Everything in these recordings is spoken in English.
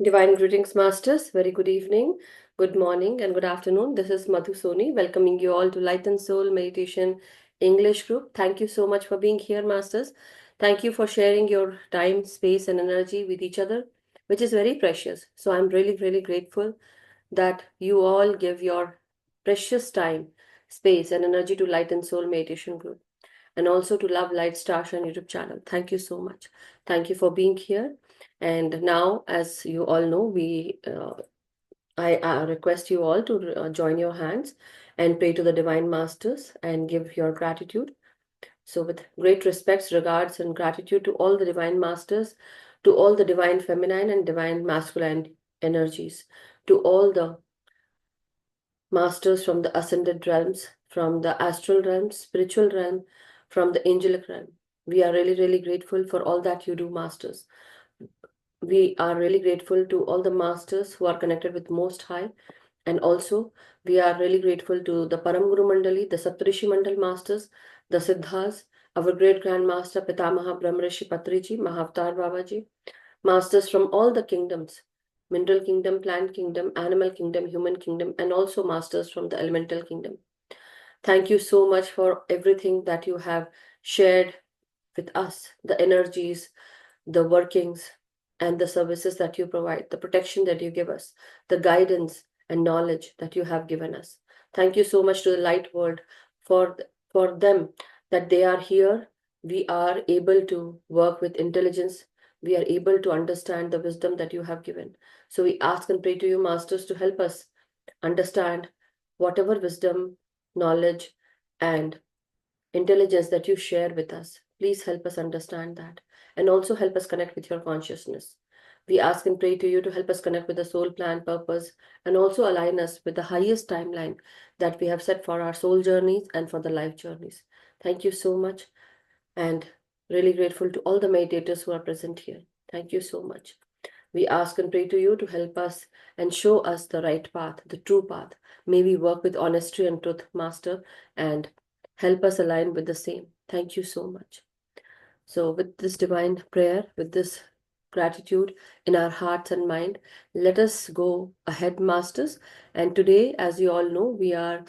Divine greetings, Masters. Very good evening, good morning, and good afternoon. This is Madhu Soni, welcoming you all to Light and Soul Meditation English group. Thank you so much for being here, Masters. Thank you for sharing your time, space, and energy with each other, which is very precious. So I'm really, really grateful that you all give your precious time, space, and energy to Light and Soul Meditation group and also to Love Light Starshine YouTube channel. Thank you so much. Thank you for being here. And now, as you all know, I request you all to join your hands and pray to the Divine Masters and give your gratitude. So, with great respects, regards, and gratitude to all the Divine Masters, to all the Divine Feminine and Divine Masculine energies, to all the masters from the ascended realms, from the astral realm, spiritual realm, from the angelic realm. We are really, really grateful for all that you do, masters. We are really grateful to all the masters who are connected with Most High. And also, we are really grateful to the Param Guru Mandali, the Saptarishi Mandal masters, the Siddhas, our great grandmaster Pitamaha Brahmarishi Patriji, Mahavatar Babaji, masters from all the kingdoms, mineral kingdom, plant kingdom, animal kingdom, human kingdom, and also masters from the elemental kingdom. Thank you so much for everything that you have shared with us, the energies, the workings, and the services that you provide, the protection that you give us, the guidance and knowledge that you have given us. Thank you so much to the light world for them that they are here. We are able to work with intelligence. We are able to understand the wisdom that you have given. So we ask and pray to you, masters, to help us understand whatever wisdom, knowledge, and intelligence that you share with us. Please help us understand that and also help us connect with your consciousness. We ask and pray to you to help us connect with the soul plan, purpose, and also align us with the highest timeline that we have set for our soul journeys and for the life journeys. Thank you so much, and really grateful to all the meditators who are present here. Thank you so much. We ask and pray to you to help us and show us the right path, the true path. May we work with honesty and truth, Master, and help us align with the same. Thank you so much. So, with this divine prayer, with this gratitude in our hearts and mind, let us go ahead, Masters. And today, as you all know, we are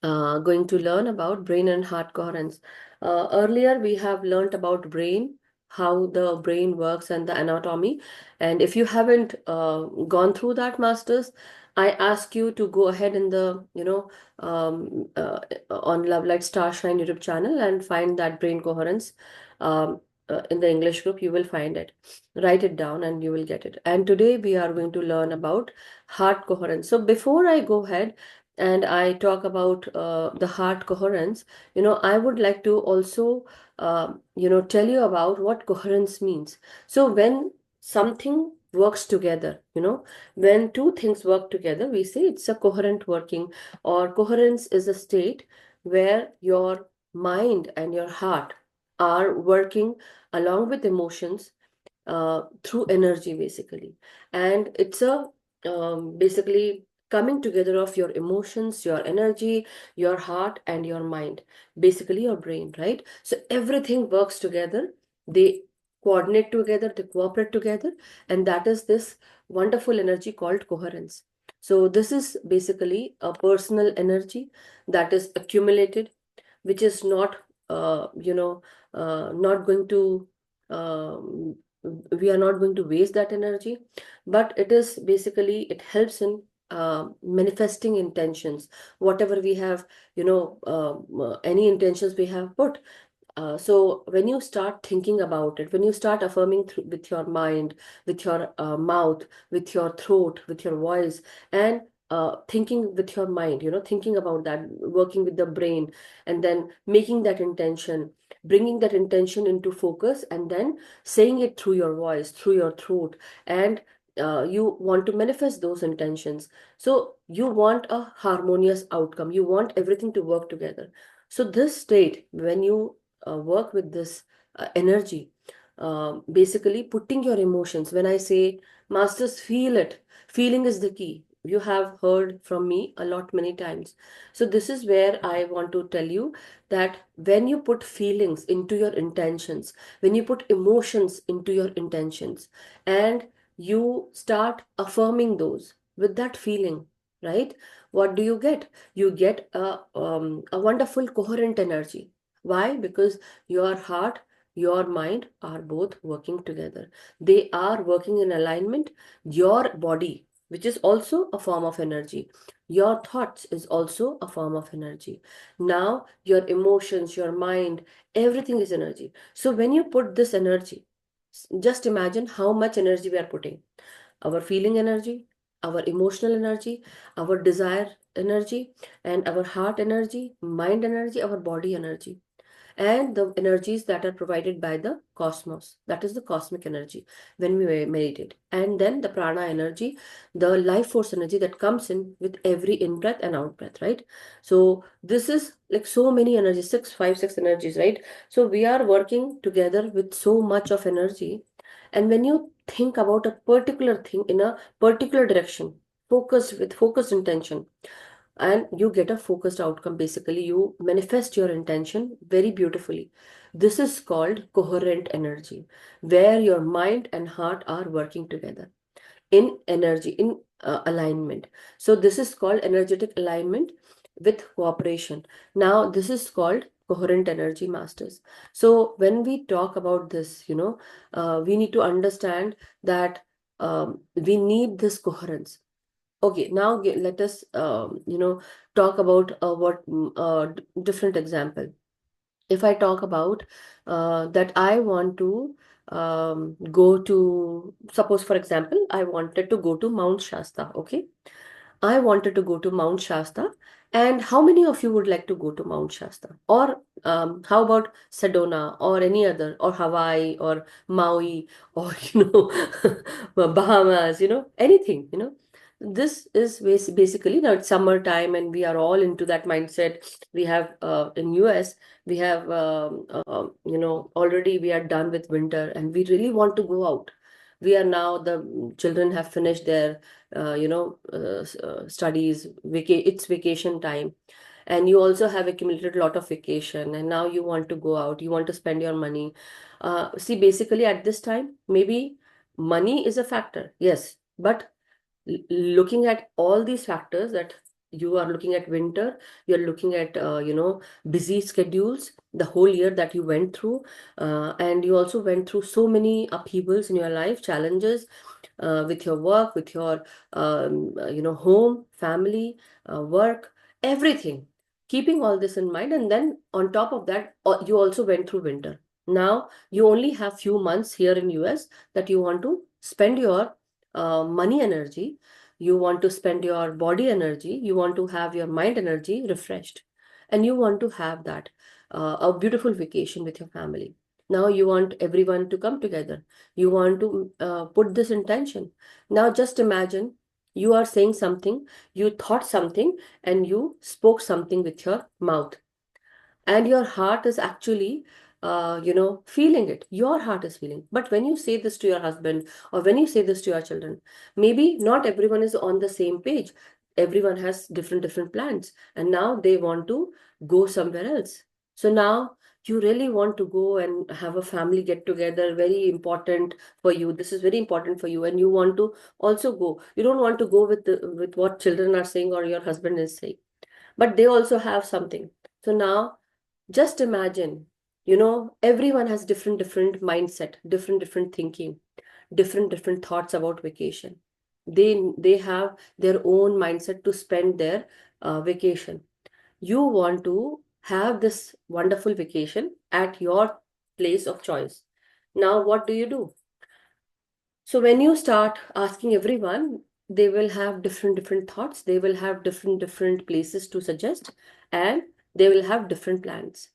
going to learn about brain and heart coherence. Earlier, we have learned about brain, how the brain works and the anatomy. And if you haven't gone through that, masters, I ask you to go ahead in the, on Love Light Starshine YouTube channel and find that brain coherence. In the English group, you will find it. Write it down and you will get it. And today we are going to learn about heart coherence. So before I go ahead, and I talk about the heart coherence, I would like to also, tell you about what coherence means. So when something works together, when two things work together, we say it's a coherent working, or coherence is a state where your mind and your heart are working along with emotions through energy, basically. And it's a basically coming together of your emotions, your energy, your heart, and your mind, basically your brain, right? So everything works together. They coordinate together, they cooperate together, and that is this wonderful energy called coherence. So this is basically a personal energy that is accumulated, which is not, not going to um, we are not going to waste that energy, but it is basically, it helps in manifesting intentions, whatever we have, any intentions we have put. So when you start thinking about it, when you start affirming with your mind, with your mouth, with your throat, with your voice, and thinking with your mind, thinking about that, working with the brain, and then making that intention, bringing that intention into focus, and then saying it through your voice, through your throat, and you want to manifest those intentions. So you want a harmonious outcome. You want everything to work together. So this state, when you work with this energy, basically putting your emotions. When I say, masters, feel it, feeling is the key. You have heard from me a lot many times. So this is where I want to tell you that when you put feelings into your intentions, when you put emotions into your intentions, and you start affirming those with that feeling, right? What do you get? You get a wonderful coherent energy. Why? Because your heart, your mind are both working together. They are working in alignment. Your body, which is also a form of energy, your thoughts is also a form of energy. Now your emotions, your mind, everything is energy. So when you put this energy, just imagine how much energy we are putting: our feeling energy, our emotional energy, our desire energy, and our heart energy, mind energy, our body energy, and the energies that are provided by the cosmos. That is the cosmic energy when we meditate. And then the prana energy, the life force energy that comes in with every in breath and out breath, right? So this is like so many energies, six energies, right? So we are working together with so much of energy. And when you think about a particular thing in a particular direction, focused with focused intention, and you get a focused outcome. Basically, you manifest your intention very beautifully. This is called coherent energy, where your mind and heart are working together in energy, in alignment. So this is called energetic alignment with cooperation. Now this is called coherent energy masters. So when we talk about this, we need to understand that we need this coherence. Okay, now let us, talk about different example. If I talk about that I want to go to, suppose for example, I wanted to go to Mount Shasta, okay? I wanted to go to Mount Shasta. And how many of you would like to go to Mount Shasta? Or how about Sedona or any other, or Hawaii or Maui or, Bahamas, anything, This is basically now it's summertime and we are all into that mindset. We have in US, we have, already we are done with winter and we really want to go out. We are now, the children have finished their studies, it's vacation time, and you also have accumulated a lot of vacation, and now you want to go out, you want to spend your money. See, basically at this time, maybe money is a factor, yes, but looking at all these factors, that you are looking at winter, you're looking at busy schedules, the whole year that you went through, and you also went through so many upheavals in your life, challenges with your work, with your home, family, work, everything. Keeping all this in mind, and then on top of that, you also went through winter. Now you only have few months here in US that you want to spend your money energy, you want to spend your body energy, you want to have your mind energy refreshed, and you want to have that a beautiful vacation with your family. Now you want everyone to come together, you want to put this intention. Now just imagine, you are saying something, you thought something, and you spoke something with your mouth, and your heart is actually feeling it. Your heart is feeling. But when you say this to your husband, or when you say this to your children, maybe not everyone is on the same page. Everyone has different plans, and now they want to go somewhere else. So now you really want to go and have a family get together, very important for you. This is very important for you, and you want to also go. You don't want to go with what children are saying or your husband is saying, but they also have something. So now just imagine, everyone has different mindset, different thinking, different thoughts about vacation. They have their own mindset to spend their vacation. You want to have this wonderful vacation at your place of choice. Now what do you do? So when you start asking everyone, they will have different thoughts, they will have different places to suggest, and they will have different plans.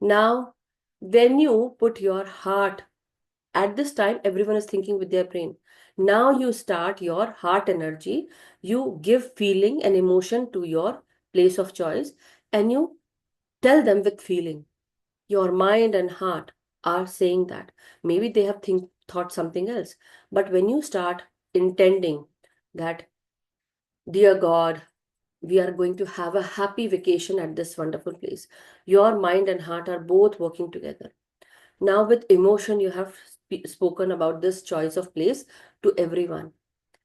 Now, when you put your heart, at this time, everyone is thinking with their brain. Now you start your heart energy, you give feeling and emotion to your place of choice, and you tell them with feeling. Your mind and heart are saying that. Maybe they have thought something else. But when you start intending that, dear God, we are going to have a happy vacation at this wonderful place, your mind and heart are both working together. Now with emotion, you have spoken about this choice of place to everyone.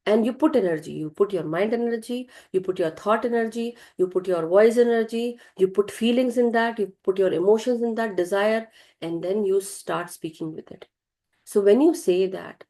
And you put energy, you put your mind energy, you put your thought energy, you put your voice energy, you put feelings in that, you put your emotions in that desire, and then you start speaking with it. So when you say that,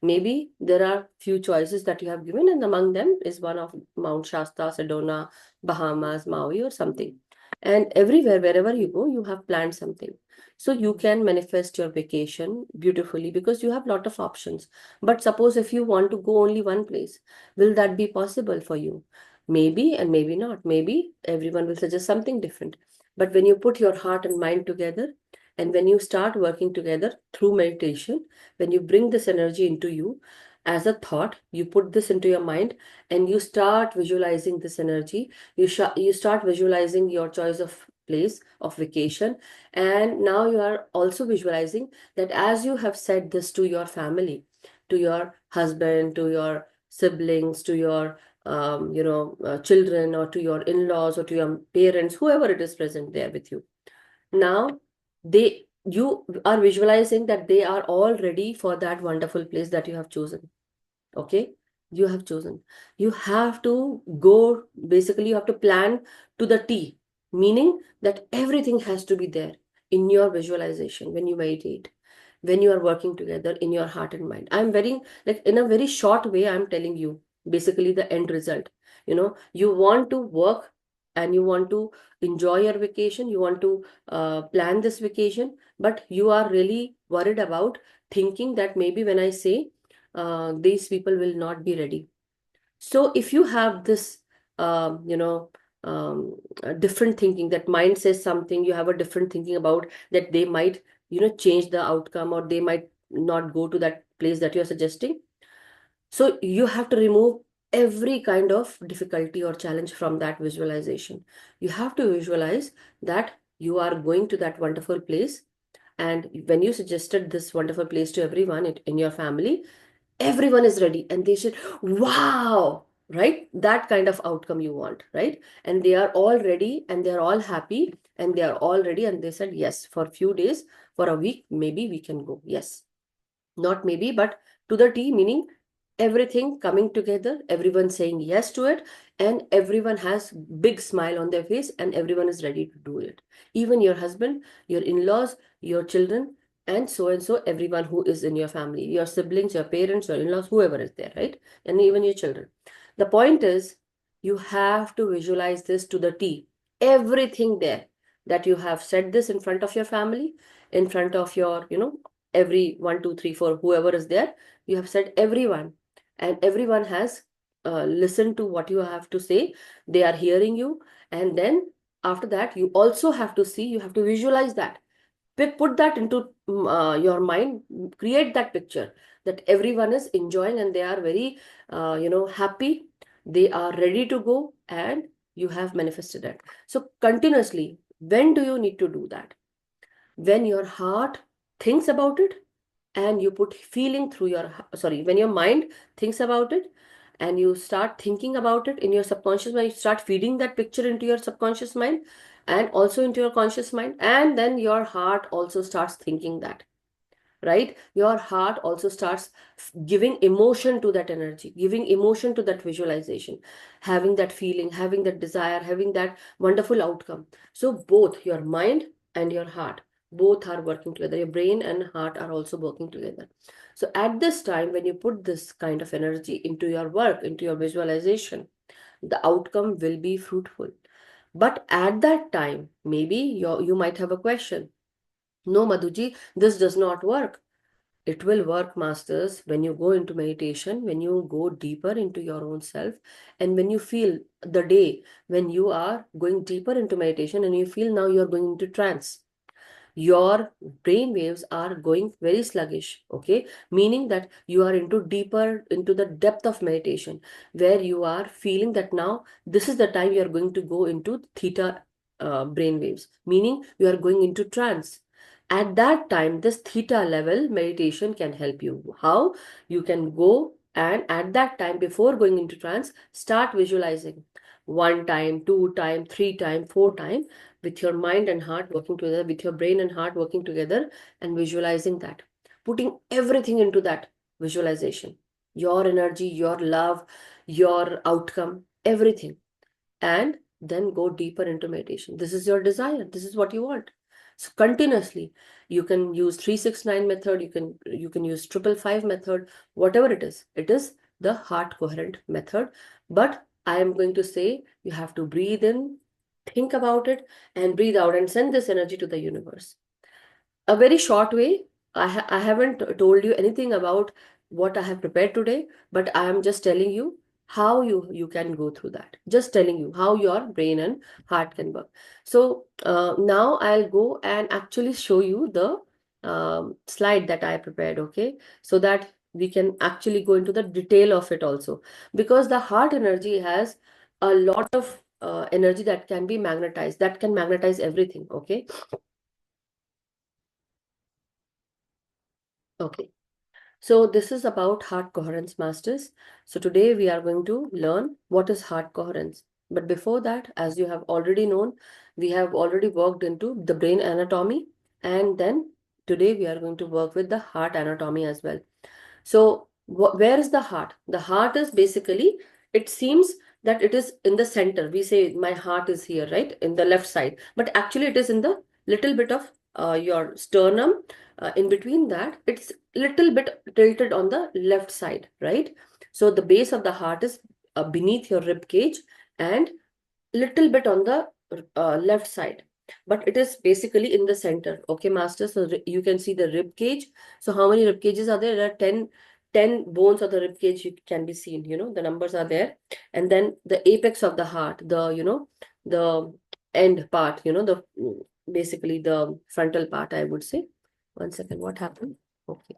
maybe there are few choices that you have given, and among them is one of Mount Shasta, Sedona, Bahamas, Maui, or something. And everywhere, wherever you go, you have planned something. So you can manifest your vacation beautifully because you have lot of options. But suppose if you want to go only one place, will that be possible for you? Maybe and maybe not. Maybe everyone will suggest something different. But when you put your heart and mind together, and when you start working together through meditation, when you bring this energy into you as a thought, you put this into your mind and you start visualizing this energy. You start visualizing your choice of place of vacation. And now you are also visualizing that as you have said this to your family, to your husband, to your siblings, to your children, or to your in-laws, or to your parents, whoever it is present there with you, now you are visualizing that they are all ready for that wonderful place that you have chosen. Okay, you have chosen. You have to go, basically you have to plan to the T, meaning that everything has to be there in your visualization when you meditate, when you are working together in your heart and mind. I'm very, like, in a very short way, I'm telling you basically the end result. You want to work and you want to enjoy your vacation, you want to plan this vacation, but you are really worried about thinking that maybe when I say these people will not be ready. So if you have this, um, you know, different thinking, that mind says something, you have a different thinking about that they might, change the outcome, or they might not go to that place that you're suggesting. So you have to remove every kind of difficulty or challenge from that visualization. You have to visualize that you are going to that wonderful place. And when you suggested this wonderful place to everyone in your family, everyone is ready and they said, wow, right? That kind of outcome you want, right? And they are all ready and they're all happy and they are all ready. And they said, yes, for a few days, for a week, maybe we can go. Yes, not maybe, but to the T, meaning everything coming together, everyone saying yes to it, and everyone has big smile on their face and everyone is ready to do it. Even your husband, your in-laws, your children, and so everyone who is in your family, your siblings, your parents, your in-laws, whoever is there, right? And even your children. The point is, you have to visualize this to the T. Everything there, that you have said this in front of your family, in front of your, every one, two, three, four, whoever is there, you have said everyone, and everyone has listened to what you have to say. They are hearing you. And then after that, you also have to see, you have to visualize that. Put that into your mind, create that picture that everyone is enjoying and they are very, happy. They are ready to go and you have manifested it. So continuously, when do you need to do that? When your heart thinks about it and you put feeling through your, sorry, when your mind thinks about it and you start thinking about it in your subconscious mind, you start feeding that picture into your subconscious mind and also into your conscious mind, and then your heart also starts thinking that, right? Your heart also starts giving emotion to that energy, giving emotion to that visualization, having that feeling, having that desire, having that wonderful outcome. So both your mind and your heart, both are working together. Your brain and heart are also working together. So at this time, when you put this kind of energy into your work, into your visualization, the outcome will be fruitful. But at that time, maybe you might have a question. No, Madhuji, this does not work. It will work, masters, when you go into meditation, when you go deeper into your own self, and when you feel the day when you are going deeper into meditation and you feel now you are going into trance, your brain waves are going very sluggish. Okay, meaning that you are into deeper into the depth of meditation, where you are feeling that now this is the time you are going to go into theta brain waves, meaning you are going into trance. At that time, this theta level meditation can help you. How? You can go and at that time, before going into trance, start visualizing one time, two time, three time, four time, with your mind and heart working together, with your brain and heart working together, and visualizing that. putting everything into that visualization, your energy, your love, your outcome, everything, and then go deeper into meditation. This is your desire. This is what you want. So continuously, you can use 369 method. You can use 555 method. Whatever it is, it is the heart coherent method. But I am going to say you have to breathe in, think about it, and breathe out, and send this energy to the universe. A very short way. I haven't told you anything about what I have prepared today, but I am just telling you how you can go through that. Just telling you how your brain and heart can work. So now I'll go and actually show you the slide that I prepared, okay? So that we can actually go into the detail of it also. Because the heart energy has a lot of energy that can be magnetized, that can magnetize everything, okay? Okay. So this is about heart coherence, masters. So today we are going to learn what is heart coherence. But before that, as you have already known, we have already worked into the brain anatomy, and then today we are going to work with the heart anatomy as well. So where is the heart? The heart is basically, it seems that it is in the center. We say my heart is here, right? In the left side. But actually it is in the little bit of your sternum. In between that, it's little bit tilted on the left side, right? So the base of the heart is beneath your rib cage and little bit on the left side, but it is basically in the center. Okay, master. So you can see the rib cage. So how many rib cages are there? There are 10 bones of the rib cage you can be seen. The numbers are there. And then the apex of the heart, the end part, the basically the frontal part, I would say. One second, what happened? Okay.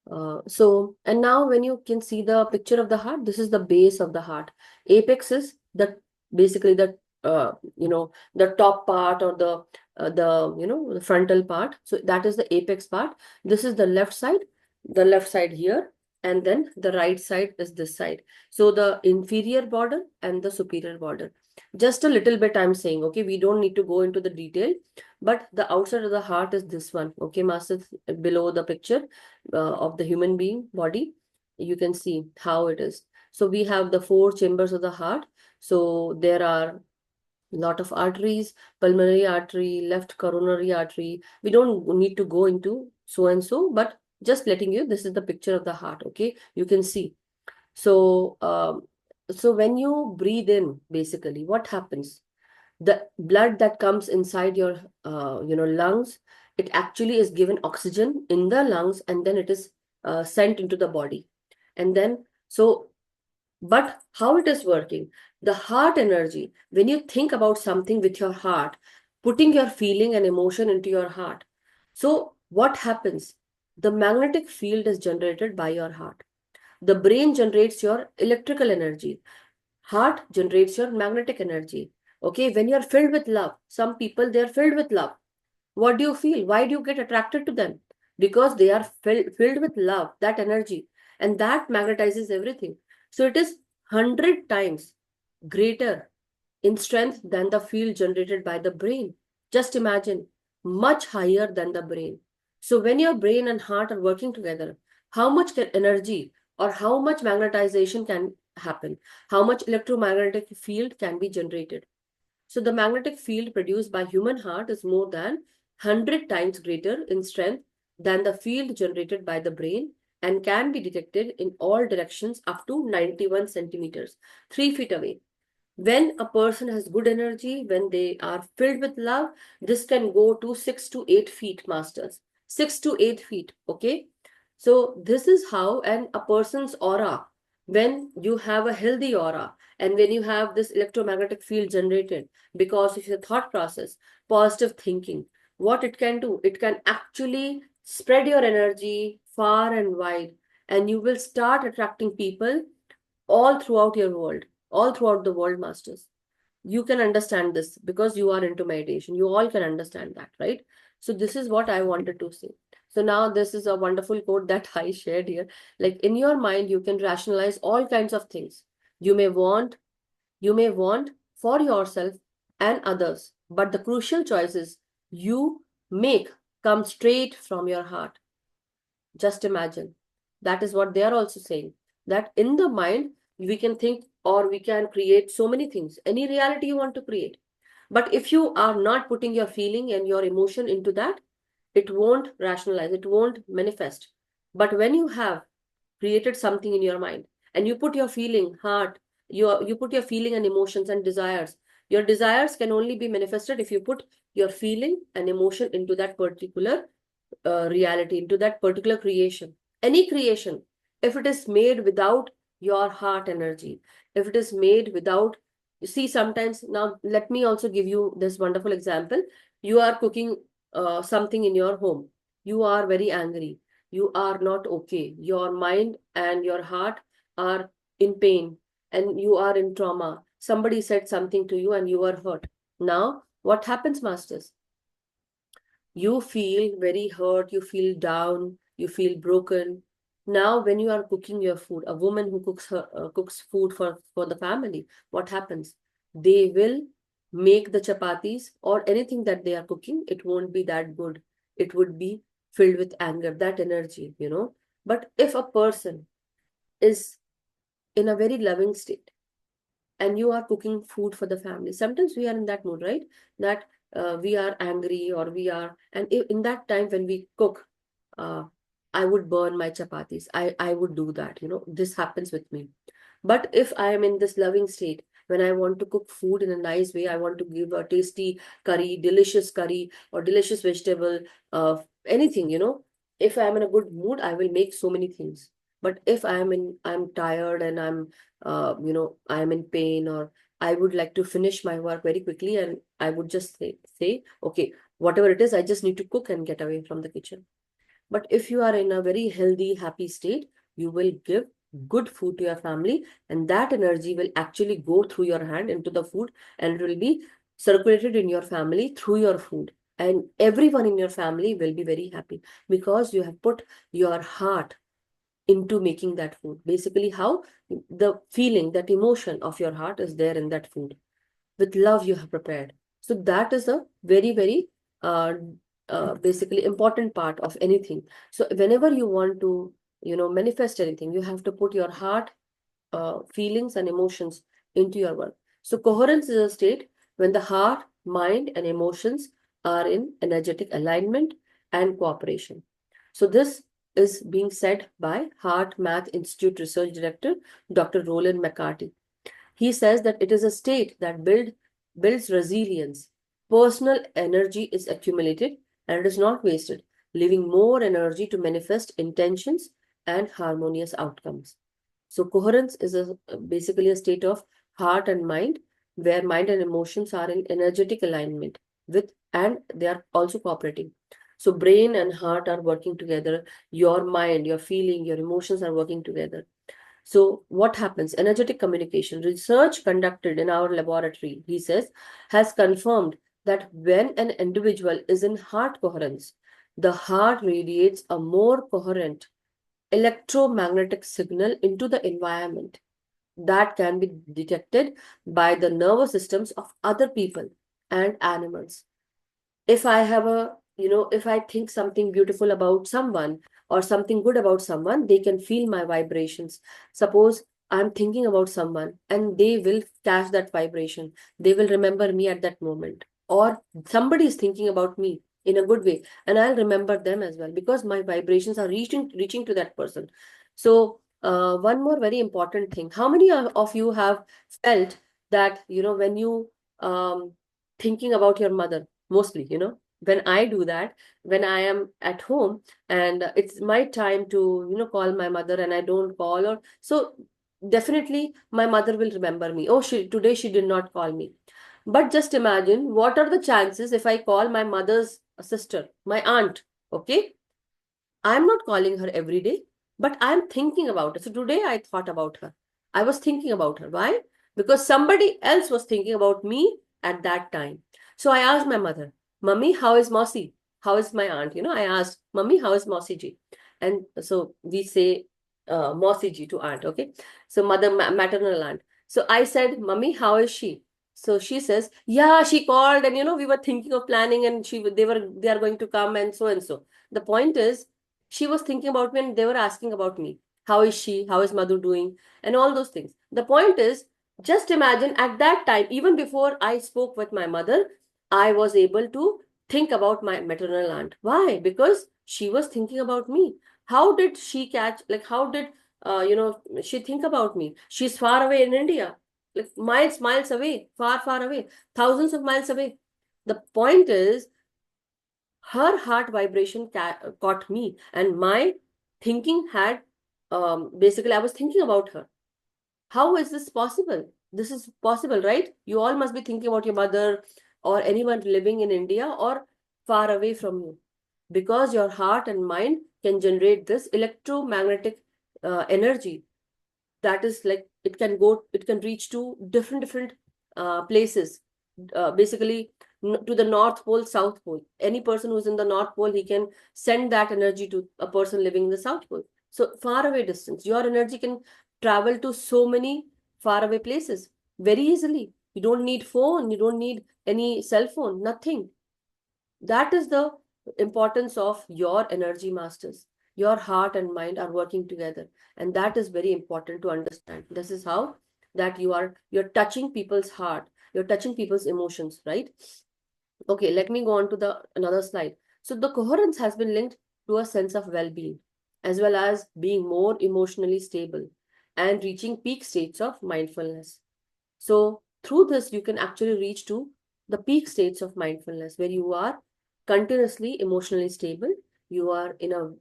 And now when you can see the picture of the heart, this is the base of the heart. Apex is basically the top part, or the frontal part. So that is the apex part. This is the left side here, and then the right side is this side. So the inferior border and the superior border. Just a little bit I'm saying, okay, we don't need to go into the detail, but the outside of the heart is this one, okay, master, below the picture of the human being body. You can see how it is. So we have the four chambers of the heart. So there are lot of arteries: pulmonary artery, left coronary artery. We don't need to go into so and so, but just letting you, this is the picture of the heart, okay? You can see. So so when you breathe in, basically what happens? The blood that comes inside your lungs, it actually is given oxygen in the lungs, and then it is sent into the body. And then so but how it is working, the heart energy, when you think about something with your heart, putting your feeling and emotion into your heart, so what happens? The magnetic field is generated by your heart. The brain generates your electrical energy. Heart generates your magnetic energy. Okay, when you're filled with love, some people, they're filled with love. What do you feel? Why do you get attracted to them? Because they are filled with love, that energy, and that magnetizes everything. So it is 100 times greater in strength than the field generated by the brain. Just imagine, much higher than the brain. So when your brain and heart are working together, how much energy or how much magnetization can happen? How much electromagnetic field can be generated? So the magnetic field produced by human heart is more than 100 times greater in strength than the field generated by the brain, and can be detected in all directions up to 91 centimeters, 3 feet away. When a person has good energy, when they are filled with love, this can go to 6 to 8 feet, masters. 6 to 8 feet, okay? So this is how, and a person's aura, when you have a healthy aura, and when you have this electromagnetic field generated because of your thought process, positive thinking, what it can do, it can actually spread your energy far and wide, and you will start attracting people all throughout your world, all throughout the world, masters. You can understand this because you are into meditation. You all can understand that, right? So this is what I wanted to say. So now this is a wonderful quote that I shared here. Like, in your mind, you can rationalize all kinds of things. You may want, you may want for yourself and others, but the crucial choices you make come straight from your heart. Just imagine. That is what they are also saying. That in the mind, we can think or we can create so many things, any reality you want to create. But if you are not putting your feeling and your emotion into that, it won't rationalize, it won't manifest. But when you have created something in your mind and you put your feeling, heart, you put your feeling and emotions and desires, your desires can only be manifested if you put your feeling and emotion into that particular reality, into that particular creation. Any creation, if it is made without your heart energy, if it is made without, you see, sometimes, now let me also give you this wonderful example. You are cooking something in your home. You are very angry. You are not okay. Your mind and your heart are in pain and you are in trauma. Somebody said something to you and you are hurt. Now, what happens, masters? You feel very hurt, you feel down, you feel broken. Now, when you are cooking your food, a woman who cooks food for the family, what happens? They will make the chapatis or anything that they are cooking. It won't be that good. It would be filled with anger, that energy. But if a person is in a very loving state, and you are cooking food for the family, sometimes we are in that mood, right? That we are angry or we are, and in that time when we cook, uh, I would burn my chapatis. I would do that. This happens with me. But if I am in this loving state, when I want to cook food in a nice way, I want to give a tasty curry or delicious vegetable, anything. If I am in a good mood, I will make so many things. But if I'm tired and I am in pain, or I would like to finish my work very quickly, and I would just say, okay, whatever it is, I just need to cook and get away from the kitchen. But if you are in a very healthy, happy state, you will give good food to your family, and that energy will actually go through your hand into the food, and it will be circulated in your family through your food. And everyone in your family will be very happy because you have put your heart into making that food. Basically, how the feeling, that emotion of your heart is there in that food. With love, you have prepared. So that is a very, very uh, basically important part of anything. So whenever you want to, manifest anything, you have to put your heart, feelings, and emotions into your work. So coherence is a state when the heart, mind, and emotions are in energetic alignment and cooperation. So this is being said by Heart Math Institute Research Director, Dr. Roland McCarthy. He says that it is a state that builds resilience. Personal energy is accumulated and it is not wasted, leaving more energy to manifest intentions and harmonious outcomes. So coherence is basically a state of heart and mind, where mind and emotions are in energetic alignment with, and they are also cooperating. So brain and heart are working together. Your mind, your feeling, your emotions are working together. So what happens? Energetic communication. Research conducted in our laboratory, he says, has confirmed that when an individual is in heart coherence, the heart radiates a more coherent electromagnetic signal into the environment that can be detected by the nervous systems of other people and animals. If I have if I think something beautiful about someone or something good about someone, they can feel my vibrations. Suppose I'm thinking about someone and they will catch that vibration. They will remember me at that moment. Or somebody is thinking about me in a good way and I'll remember them as well because my vibrations are reaching to that person. So one more very important thing. How many of you have felt that, when you thinking about your mother, mostly, when I do that, when I am at home and it's my time to, call my mother and I don't call her, so definitely my mother will remember me. Oh, today she did not call me. But just imagine what are the chances if I call my mother's sister, my aunt, okay? I'm not calling her every day, but I'm thinking about her. So today I thought about her. I was thinking about her. Why? Because somebody else was thinking about me at that time. So I asked my mother, Mummy, how is Mossy? How is my aunt? I asked, Mummy, how is Mossy ji? And so we say Mossy ji to aunt, okay? So mother, maternal aunt. So I said, Mummy, how is she? So she says, yeah, she called and we were thinking of planning and they are going to come and so and so. The point is, She was thinking about me and they were asking about me. How is she? How is Madhu doing? And all those things. The point is, just imagine at that time, even before I spoke with my mother, I was able to think about my maternal aunt. Why? Because she was thinking about me. How did she catch, like, how did, she think about me? She's far away in India, like miles, miles away, far, far away, thousands of miles away. The point is, her heart vibration caught me, and my thinking had basically, I was thinking about her. How is this possible? This is possible, right? You all must be thinking about your mother or anyone living in India or far away from you, because your heart and mind can generate this electromagnetic energy that is like, it can reach to different places, basically, to the North Pole, South Pole. Any person who's in the North Pole, he can send that energy to a person living in the South Pole. So far away distance, your energy can travel to so many far away places very easily. You don't need phone, you don't need any cell phone, nothing. That is the importance of your energy masters. Your heart and mind are working together. And that is very important to understand. This is how that you're touching people's heart, you're touching people's emotions, right? Okay, let me go on to the another slide. So the coherence has been linked to a sense of well-being, as well as being more emotionally stable and reaching peak states of mindfulness. So through this, you can actually reach to the peak states of mindfulness, where you are continuously emotionally stable. You are in a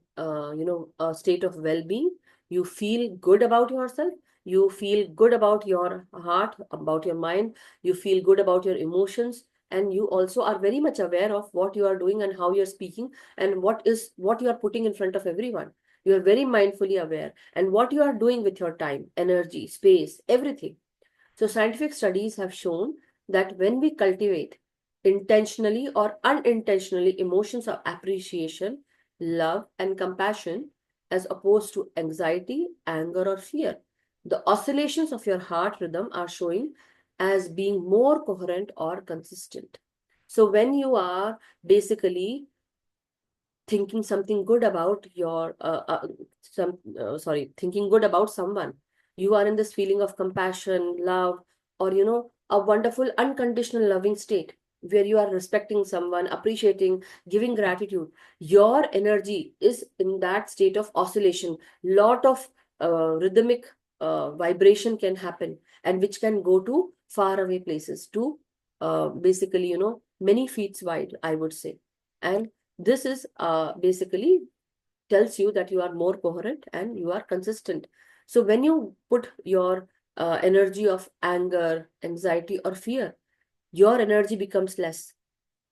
a state of well-being. You feel good about yourself. You feel good about your heart, about your mind. You feel good about your emotions, and you also are very much aware of what you are doing and how you're speaking, and what you are putting in front of everyone. You are very mindfully aware, and what you are doing with your time, energy, space, everything. So, scientific studies have shown that when we cultivate intentionally or unintentionally emotions of appreciation, love, and compassion, as opposed to anxiety, anger, or fear, the oscillations of your heart rhythm are showing as being more coherent or consistent. So, when you are basically thinking something good about your some sorry thinking good about someone, you are in this feeling of compassion, love, or a wonderful unconditional loving state, where you are respecting someone, appreciating, giving gratitude. Your energy is in that state of oscillation. Lot of rhythmic vibration can happen, and which can go to far away places, to basically, many feet wide, I would say. And this is basically tells you that you are more coherent and you are consistent. So when you put your energy of anger, anxiety, or fear, your energy becomes less.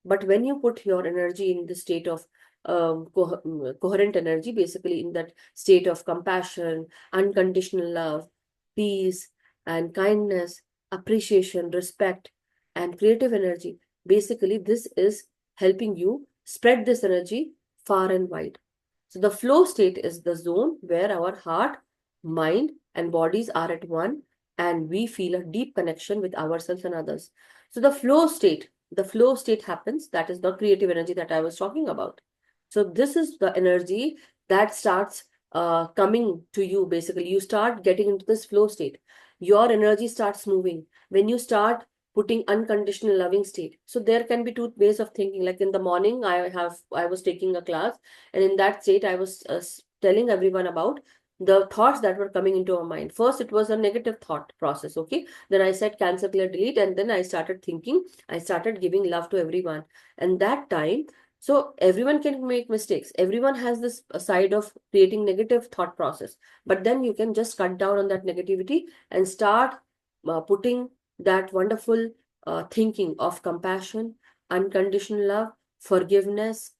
But when you put your energy in the state of coherent energy, basically in that state of compassion, unconditional love, peace, and kindness, appreciation, respect, and creative energy, basically this is helping you spread this energy far and wide. So the flow state is the zone where our heart, mind, and bodies are at one, and we feel a deep connection with ourselves and others. So the flow state happens. That is the creative energy that I was talking about. So this is the energy that starts coming to you. Basically, you start getting into this flow state. Your energy starts moving when you start putting unconditional loving state. So there can be two ways of thinking. Like in the morning, I was taking a class, and in that state, I was telling everyone about the thoughts that were coming into our mind. First, it was a negative thought process. Okay, then I said cancel, clear, delete, and then I started thinking. I started giving love to everyone. And that time, so everyone can make mistakes. Everyone has this side of creating negative thought process. But then you can just cut down on that negativity and start putting that wonderful thinking of compassion, unconditional love, forgiveness,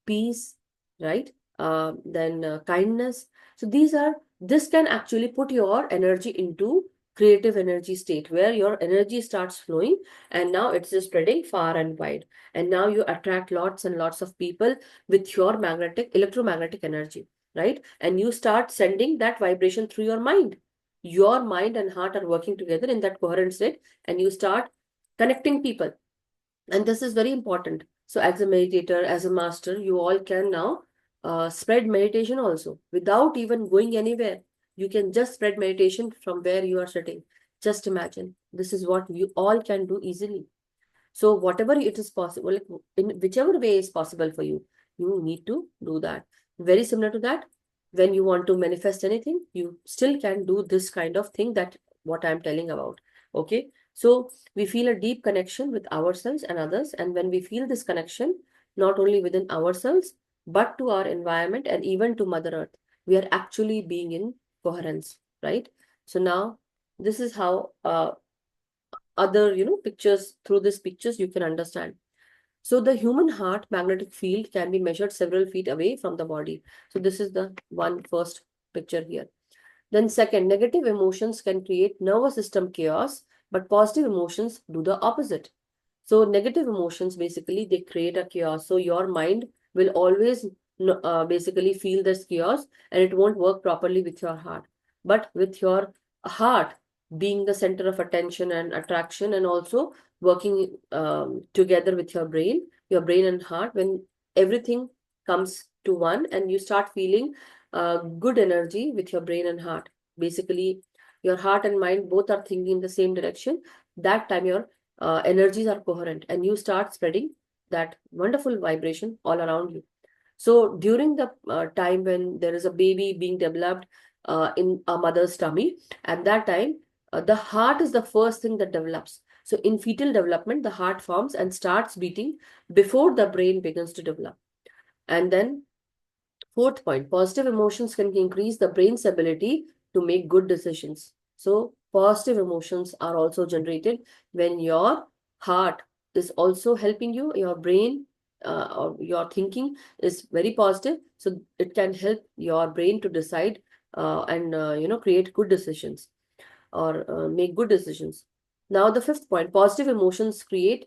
peace, right? Then kindness. So this can actually put your energy into creative energy state, where your energy starts flowing, and now it's just spreading far and wide. And now you attract lots and lots of people with your electromagnetic energy, right? And you start sending that vibration through your mind. Your mind and heart are working together in that coherent state, and you start connecting people. And this is very important. So as a meditator, as a master, you all can now spread meditation also without even going anywhere. You can just spread meditation from where you are sitting. Just imagine. This is what you all can do easily. So whatever it is possible, like in whichever way is possible for you, you need to do that. Very similar to that, when you want to manifest anything, you still can do this kind of thing, that what I'm telling about. Okay. So we feel a deep connection with ourselves and others. And when we feel this connection, not only within ourselves, but to our environment and even to Mother Earth, we are actually being in coherence, right? So now this is how other pictures, through these pictures you can understand. So the human heart magnetic field can be measured several feet away from the body. So this is the one first picture here. Then second, negative emotions can create nervous system chaos, but positive emotions do the opposite. So negative emotions, basically they create a chaos. So your mind will always basically feel this chaos, and it won't work properly with your heart. But with your heart being the center of attention and attraction, and also working together with your brain and heart, when everything comes to one and you start feeling good energy with your brain and heart. Basically, your heart and mind both are thinking in the same direction. That time your energies are coherent, and you start spreading that wonderful vibration all around you. So during the time when there is a baby being developed in a mother's tummy, at that time, the heart is the first thing that develops. So in fetal development, the heart forms and starts beating before the brain begins to develop. And then fourth point, positive emotions can increase the brain's ability to make good decisions. So positive emotions are also generated when your heart is also helping you, your brain or your thinking is very positive. So it can help your brain to decide and create good decisions, or make good decisions. Now the fifth point, positive emotions create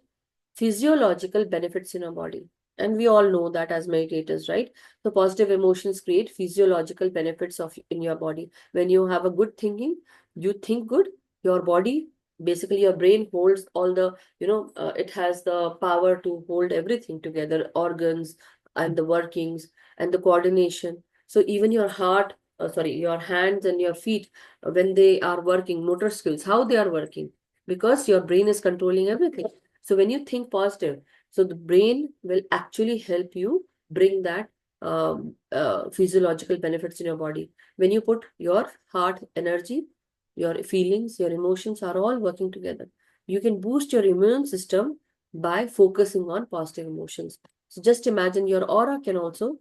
physiological benefits in our body. And we all know that as meditators, right? So positive emotions create physiological benefits of in your body. When you have a good thinking, you think good, your body, basically your brain holds all the, it has the power to hold everything together, organs and the workings and the coordination. So even your heart, sorry, your hands and your feet, when they are working, motor skills, how they are working, because your brain is controlling everything. So when you think positive, so the brain will actually help you bring that physiological benefits in your body. When you put your heart energy, your feelings, your emotions are all working together. You can boost your immune system by focusing on positive emotions. So just imagine your aura can also,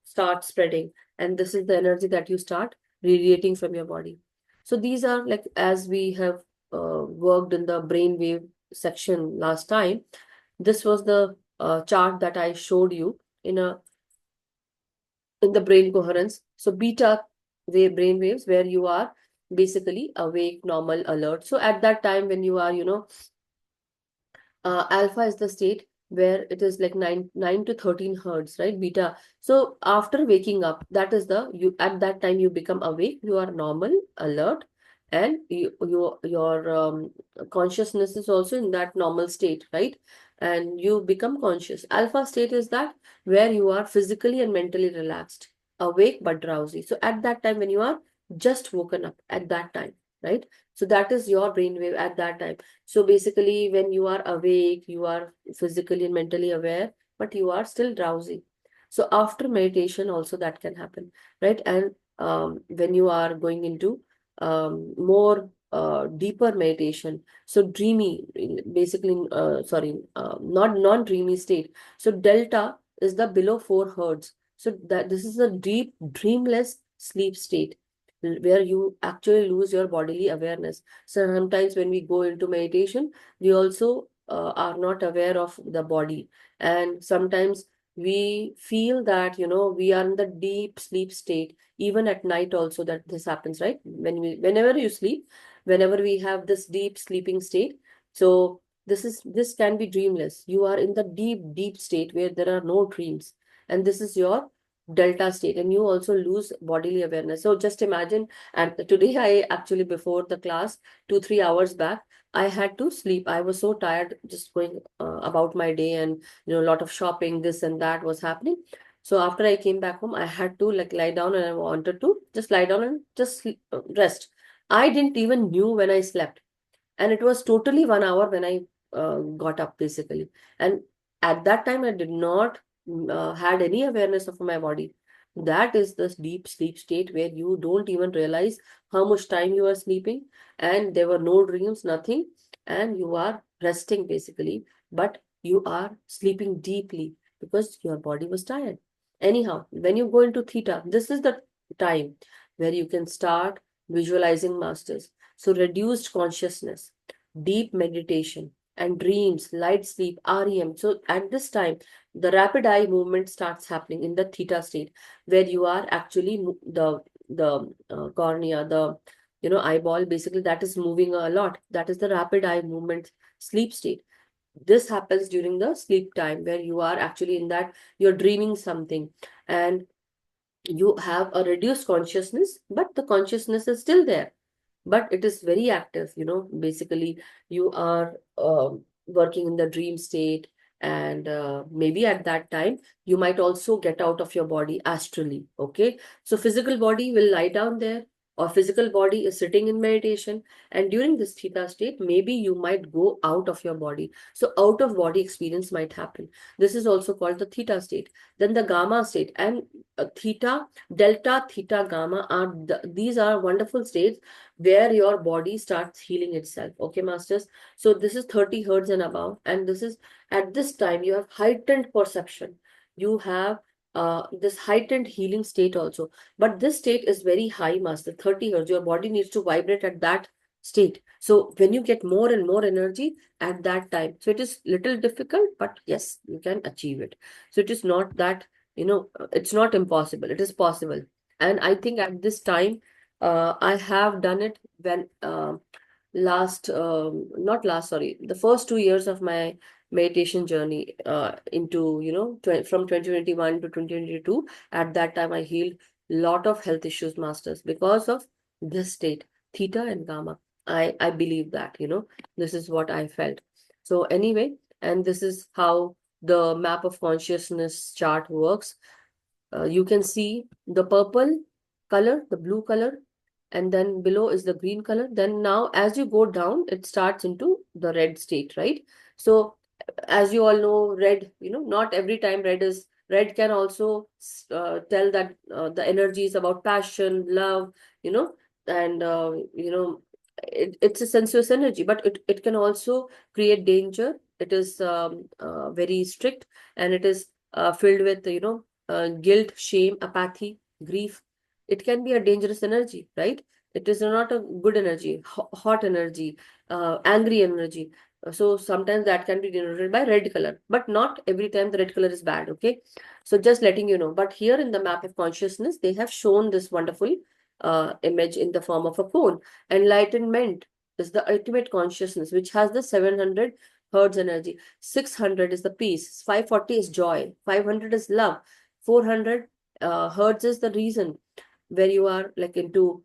start spreading. And this is the energy that you start radiating from your body. So these are, like, as we have worked in the brainwave section last time, this was the chart that I showed you in a in the brain coherence. So beta wave brain waves, where you are basically awake, normal, alert. So at that time when you are, alpha is the state where it is like 9 to 13 hertz, right? Beta. So after waking up, that is the you at that time you become awake, you are normal, alert, and your consciousness is also in that normal state, right? And you become conscious. Alpha state is that where you are physically and mentally relaxed, awake but drowsy. So at that time when you are just woken up at that time, right? So that is your brainwave at that time. So basically, when you are awake, you are physically and mentally aware, but you are still drowsy. So after meditation, also that can happen, right? And when you are going into more deeper meditation, so dreamy, basically, sorry, not non-dreamy state. So delta is the below 4 hertz. So that this is a deep, dreamless sleep state where you actually lose your bodily awareness. So sometimes when we go into meditation, we also are not aware of the body. And sometimes we feel that, we are in the deep sleep state, even at night also that this happens, right? Whenever you sleep, whenever we have this deep sleeping state, so this can be dreamless. You are in the deep, deep state where there are no dreams. And this is your delta state, and you also lose bodily awareness. So just imagine, and today I actually, before the class, 2 3 hours back, I had to sleep. I was so tired just going about my day, and a lot of shopping, this and that was happening. So after I came back home, I had to like lie down, and I wanted to just lie down and just rest. I didn't even knew when I slept, and it was totally 1 hour when I got up basically. And at that time I did not had any awareness of my body. That is the deep sleep state where you don't even realize how much time you are sleeping, and there were no dreams, nothing, and you are resting basically, but you are sleeping deeply because your body was tired. Anyhow, when you go into theta, this is the time where you can start visualizing masters. So reduced consciousness, deep meditation, and dreams, light sleep, REM. So at this time, the rapid eye movement starts happening in the theta state, where you are actually the cornea, the eyeball, basically that is moving a lot. That is the rapid eye movement sleep state. This happens during the sleep time, where you are actually in that, you're dreaming something, and you have a reduced consciousness, but the consciousness is still there, but it is very active. Basically you are working in the dream state, and maybe at that time you might also get out of your body astrally. Okay, so physical body will lie down there, or physical body is sitting in meditation, and during this theta state maybe you might go out of your body, so out of body experience might happen. This is also called the theta state. Then the gamma state, and theta, delta, theta, gamma are these are wonderful states where your body starts healing itself. Okay, masters. So this is 30 hertz and above, and this is, at this time you have heightened perception. You have this heightened healing state also. But this state is very high, master. 30 hertz. Your body needs to vibrate at that state. So when you get more and more energy at that time, so it is little difficult, but yes, you can achieve it. So it is not that, it's not impossible. It is possible. And I think at this time, I have done it when not last, sorry, the first 2 years of my meditation journey into, from 2021 to 2022. At that time, I healed lot of health issues, masters, because of this state, theta and gamma. I believe that, this is what I felt. So anyway, and this is how the map of consciousness chart works. You can see the purple color, the blue color, and then below is the green color. Then now as you go down, it starts into the red state, right? So as you all know, red, not every time red can also tell that the energy is about passion, love, and it's a sensuous energy, but it can also create danger. It is very strict, and it is filled with guilt, shame, apathy, grief. It can be a dangerous energy, right? It is not a good energy, hot energy, angry energy. So sometimes that can be denoted by red color, but not every time the red color is bad. Okay, so just letting you know. But here in the map of consciousness, they have shown this wonderful image in the form of a cone. Enlightenment is the ultimate consciousness, which has the 700 hertz energy. 600 is the peace. 540 is joy. 500 is love. 400 hertz is the reason, where you are like into,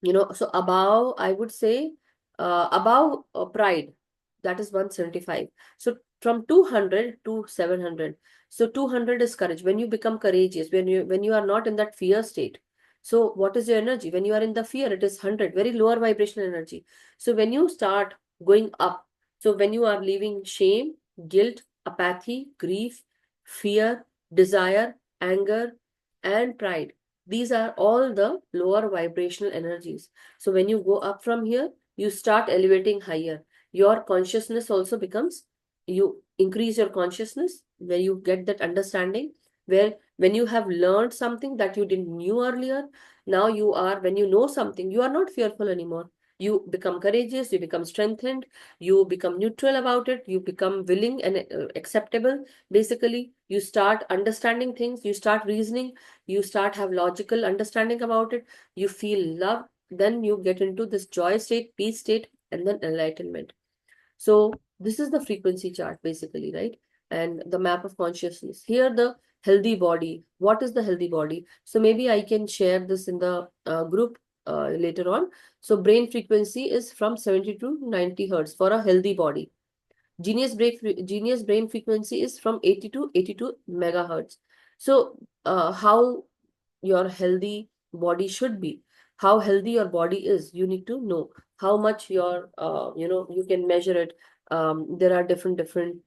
so above, I would say, above pride, that is 175. So from 200 to 700. So 200 is courage. When you become courageous, when you are not in that fear state. So what is your energy? When you are in the fear, it is 100, very lower vibrational energy. So when you start going up, so when you are leaving shame, guilt, apathy, grief, fear, desire, anger, and pride, these are all the lower vibrational energies. So when you go up from here, you start elevating higher. Your consciousness also becomes, you increase your consciousness, where you get that understanding, where when you have learned something that you didn't knew earlier, now you are, when you know something, you are not fearful anymore. You become courageous, you become strengthened, you become neutral about it, you become willing and acceptable. Basically, you start understanding things, you start reasoning, you start have logical understanding about it, you feel love, then you get into this joy state, peace state, and then enlightenment. So this is the frequency chart basically, right? And the map of consciousness. Here the healthy body. What is the healthy body? So maybe I can share this in the group later on. So brain frequency is from 70 to 90 hertz for a healthy body. Genius brain frequency is from 80 to 82 megahertz. So how your healthy body should be, how healthy your body is, you need to know how much your you can measure it. There are different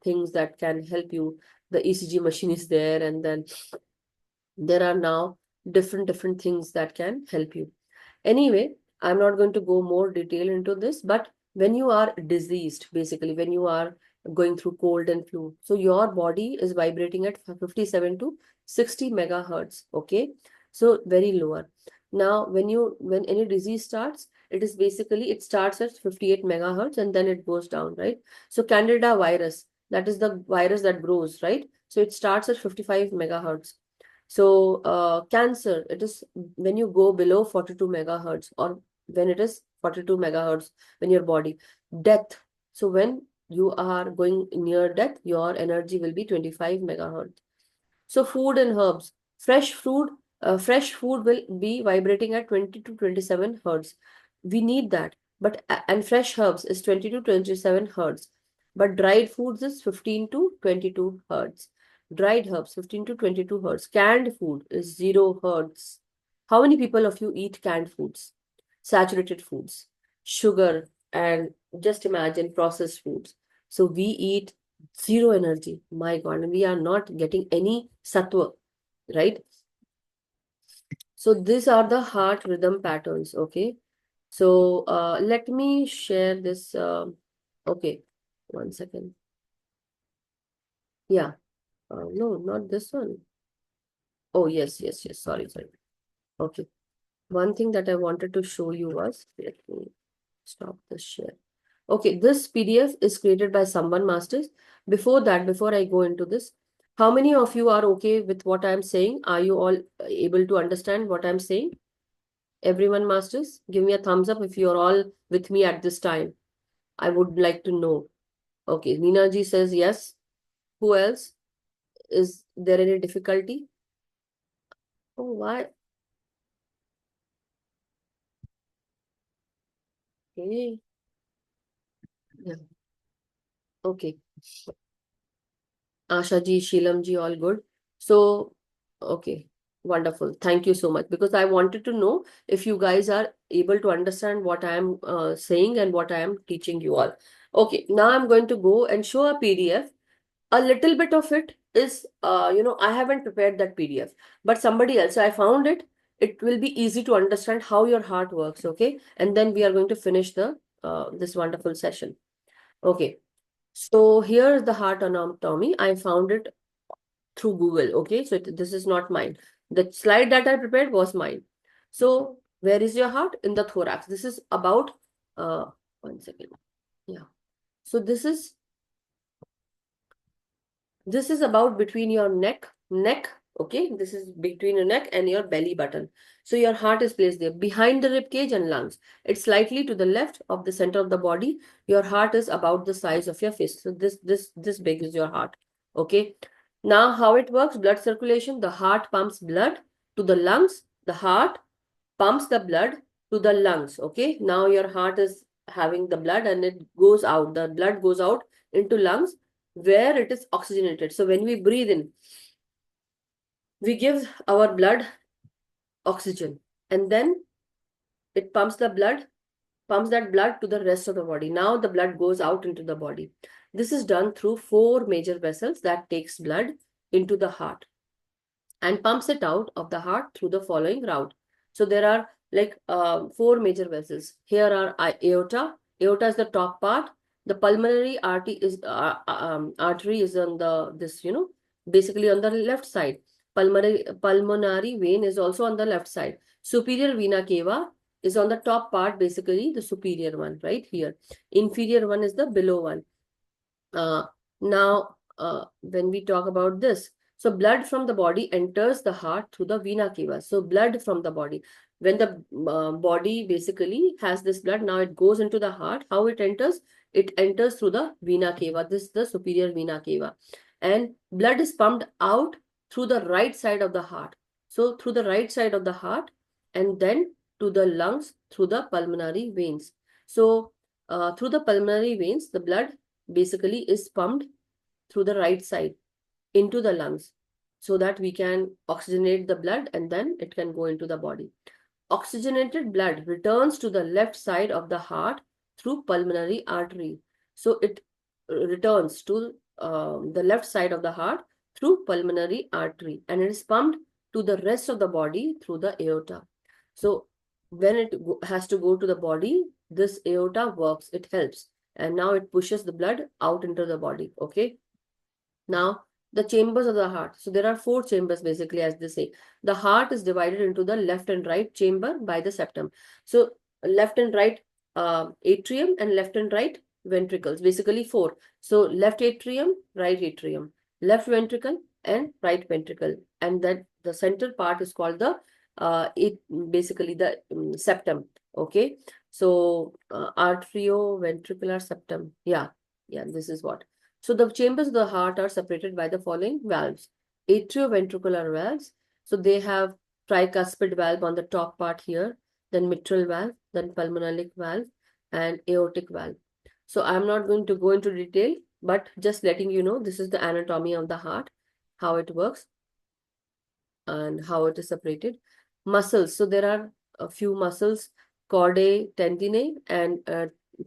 things that can help you. The ECG machine is there, and then there are now different things that can help you. Anyway, I'm not going to go more detail into this, but when you are diseased, basically, when you are going through cold and flu, so your body is vibrating at 57 to 60 megahertz, okay? So very lower. Now, when any disease starts, it is basically, it starts at 58 megahertz and then it goes down, right? So Candida virus, that is the virus that grows, right? So it starts at 55 megahertz. So cancer, it is when you go below 42 megahertz, or when it is 42 megahertz, when your body, death. So when you are going near death, your energy will be 25 megahertz. So food and herbs, fresh food will be vibrating at 20 to 27 hertz. We need that. But and fresh herbs is 20 to 27 hertz. But dried foods is 15 to 22 hertz. Dried herbs 15 to 22 hertz. Canned food is 0 hertz. How many people of you eat canned foods? Saturated foods, sugar, and just imagine processed foods. So we eat zero energy. My God, and we are not getting any sattva, right? So these are the heart rhythm patterns, okay? So let me share this. Okay, one second. Yeah, no, not this one. Oh, yes. Sorry. Okay. One thing that I wanted to show you was, let me stop this share. Okay, this PDF is created by someone masters. Before that, before I go into this, how many of you are okay with what I'm saying? Are you all able to understand what I'm saying? Everyone masters, give me a thumbs up if you're all with me at this time. I would like to know. Okay, Nina ji says yes. Who else? Is there any difficulty? Oh, why? Okay. Yeah. Okay. Asha ji, Sheelam ji, all good. So, okay, wonderful. Thank you so much, because I wanted to know if you guys are able to understand what I am saying and what I am teaching you all. Okay, now I'm going to go and show a PDF. A little bit of it is, I haven't prepared that PDF, but somebody else, I found it. It will be easy to understand how your heart works, okay? And then we are going to finish the this wonderful session. Okay. So here's the heart anatomy. I found it through Google. Okay, so this is not mine. The slide that I prepared was mine. So where is your heart? In the thorax. This is about one second. Yeah. So this is about between your neck. Okay, this is between your neck and your belly button. So your heart is placed there behind the rib cage and lungs. It's slightly to the left of the center of the body. Your heart is about the size of your fist. So this big is your heart. Okay. Now how it works? Blood circulation. The heart pumps blood to the lungs. The heart pumps the blood to the lungs. Okay. Now your heart is having the blood and it goes out. The blood goes out into lungs where it is oxygenated. So when we breathe in, we give our blood oxygen, and then it pumps that blood to the rest of the body. Now the blood goes out into the body. This is done through four major vessels that takes blood into the heart and pumps it out of the heart through the following route. So there are like four major vessels. Here are aorta. Aorta is the top part. The pulmonary artery is on the this basically on the left side. Pulmonary vein is also on the left side. Superior vena cava is on the top part, basically the superior one right here. Inferior one is the below one. uh, Now, when we talk about this, so blood from the body enters the heart through the vena cava. So blood from the body, when the body basically has this blood, now it goes into the heart. How it enters? It enters through the vena cava. This is the superior vena cava, and blood is pumped out through the right side of the heart. So through the right side of the heart, and then to the lungs through the pulmonary veins. So through the pulmonary veins, the blood basically is pumped through the right side into the lungs. so that we can oxygenate the blood and then it can go into the body. Oxygenated blood returns to the left side of the heart through pulmonary artery. So it returns to the left side of the heart through pulmonary artery, and it is pumped to the rest of the body through the aorta. So when it has to go to the body, this aorta works, it helps, and now it pushes the blood out into the body. Okay. Now, the chambers of the heart. So there are four chambers basically, as they say. The heart is divided into the left and right chamber by the septum. So left and right atrium and left and right ventricles, basically four. So left atrium, right atrium, left ventricle and right ventricle. And that the central part is called the it basically the septum. Okay. So arterioventricular septum. Yeah. Yeah, this is what. So the chambers of the heart are separated by the following valves. Atrioventricular valves. So they have tricuspid valve on the top part here, then mitral valve, then pulmonary valve, and aortic valve. So I'm not going to go into detail, but just letting you know, this is the anatomy of the heart, how it works and how it is separated. Muscles. So there are a few muscles, chordae tendineae and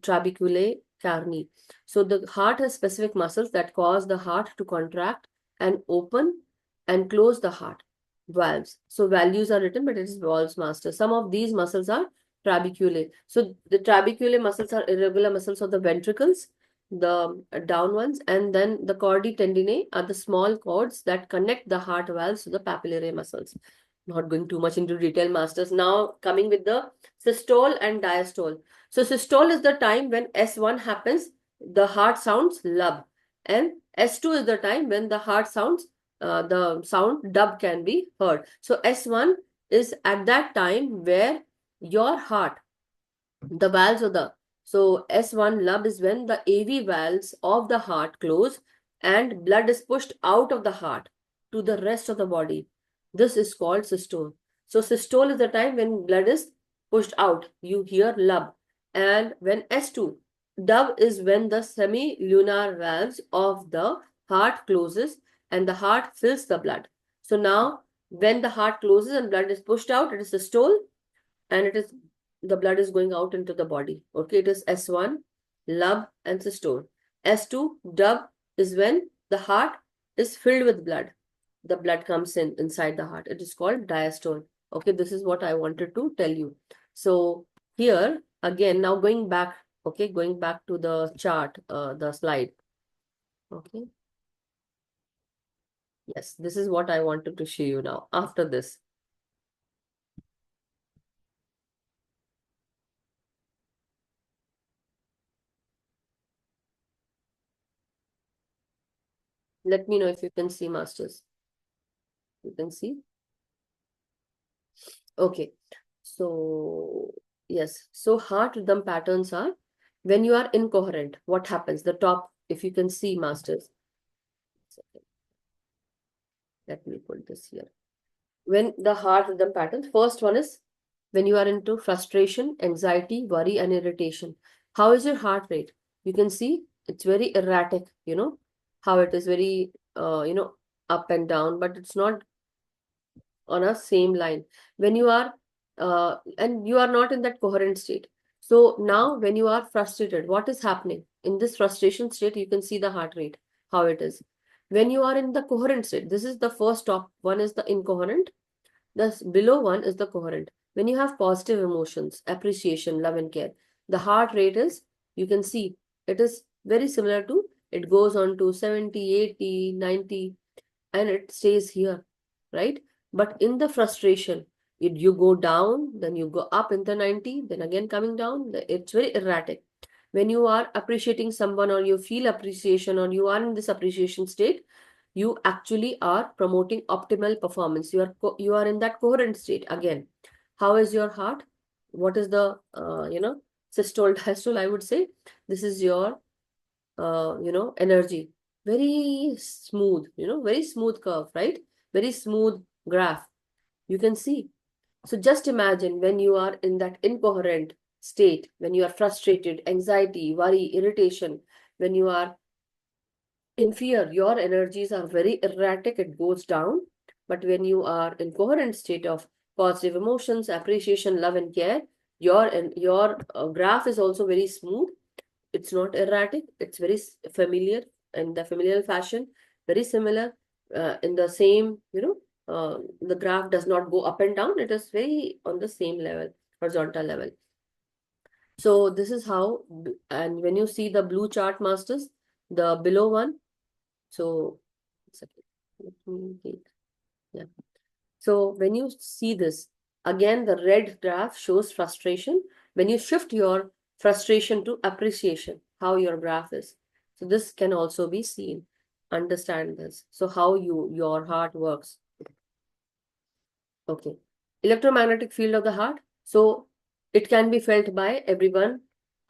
trabeculae carni. So the heart has specific muscles that cause the heart to contract and open and close the heart. Valves. So values are written, but it is valves master. Some of these muscles are trabeculae. So the trabeculae muscles are irregular muscles of the ventricles, the down ones, and then the chordae tendineae are the small cords that connect the heart valves to the papillary muscles. Not going too much into detail, masters. Now coming with the systole and diastole. So systole is the time when S1 happens, the heart sounds lub, and S2 is the time when the heart sounds the sound dub can be heard. So S1 is at that time where your heart, the valves of the, so S1 lub is when the AV valves of the heart close and blood is pushed out of the heart to the rest of the body. This is called systole. So systole is the time when blood is pushed out. You hear lub. And when S2, dub is when the semi-lunar valves of the heart closes and the heart fills the blood. So now when the heart closes and blood is pushed out, it is systole, and it is the blood is going out into the body. Okay, it is S1, lub and systole. S2, dub is when the heart is filled with blood. The blood comes in inside the heart. It is called diastole. Okay, this is what I wanted to tell you. So here again, now going back, okay, going back to the chart, the slide. Okay. Yes, this is what I wanted to show you now after this. Let me know if you can see, masters. You can see? Okay. So, yes. So, heart rhythm patterns are when you are incoherent, what happens? The top, if you can see, masters. Let me put this here. When the heart rhythm patterns, first one is when you are into frustration, anxiety, worry, and irritation. How is your heart rate? You can see it's very erratic, how it is very, up and down, but it's not on a same line. When you are and you are not in that coherent state. So now when you are frustrated, what is happening in this frustration state? You can see the heart rate, how it is. When you are in the coherent state, this is the first top one, is the incoherent, the below one is the coherent. When you have positive emotions, appreciation, love and care, the heart rate is, you can see it is very similar to, it goes on to 70, 80, 90, and it stays here, right? But in the frustration, you go down, then you go up in the 90, then again coming down. It's very erratic. When you are appreciating someone or you feel appreciation or you are in this appreciation state, you actually are promoting optimal performance. You are in that coherent state again. How is your heart? What is the systole, diastole? I would say this is your energy. Very smooth, very smooth curve, right? Very smooth graph. You can see. So just imagine when you are in that incoherent state, when you are frustrated, anxiety, worry, irritation, when you are In fear, your energies are very erratic, it goes down. But when you are in coherent state of positive emotions, appreciation, love, and care, your graph is also very smooth. It's not erratic, it's very familiar, in the familiar fashion, very similar, in the same, the graph does not go up and down, it is very on the same level, horizontal level. So this is how, and when you see the blue chart, masters, the below one, so second, let me take, yeah. So when you see this, again, the red graph shows frustration. When you shift your frustration to appreciation, how your graph is. So this can also be seen. Understand this. So how your heart works. Okay. Electromagnetic field of the heart. So it can be felt by everyone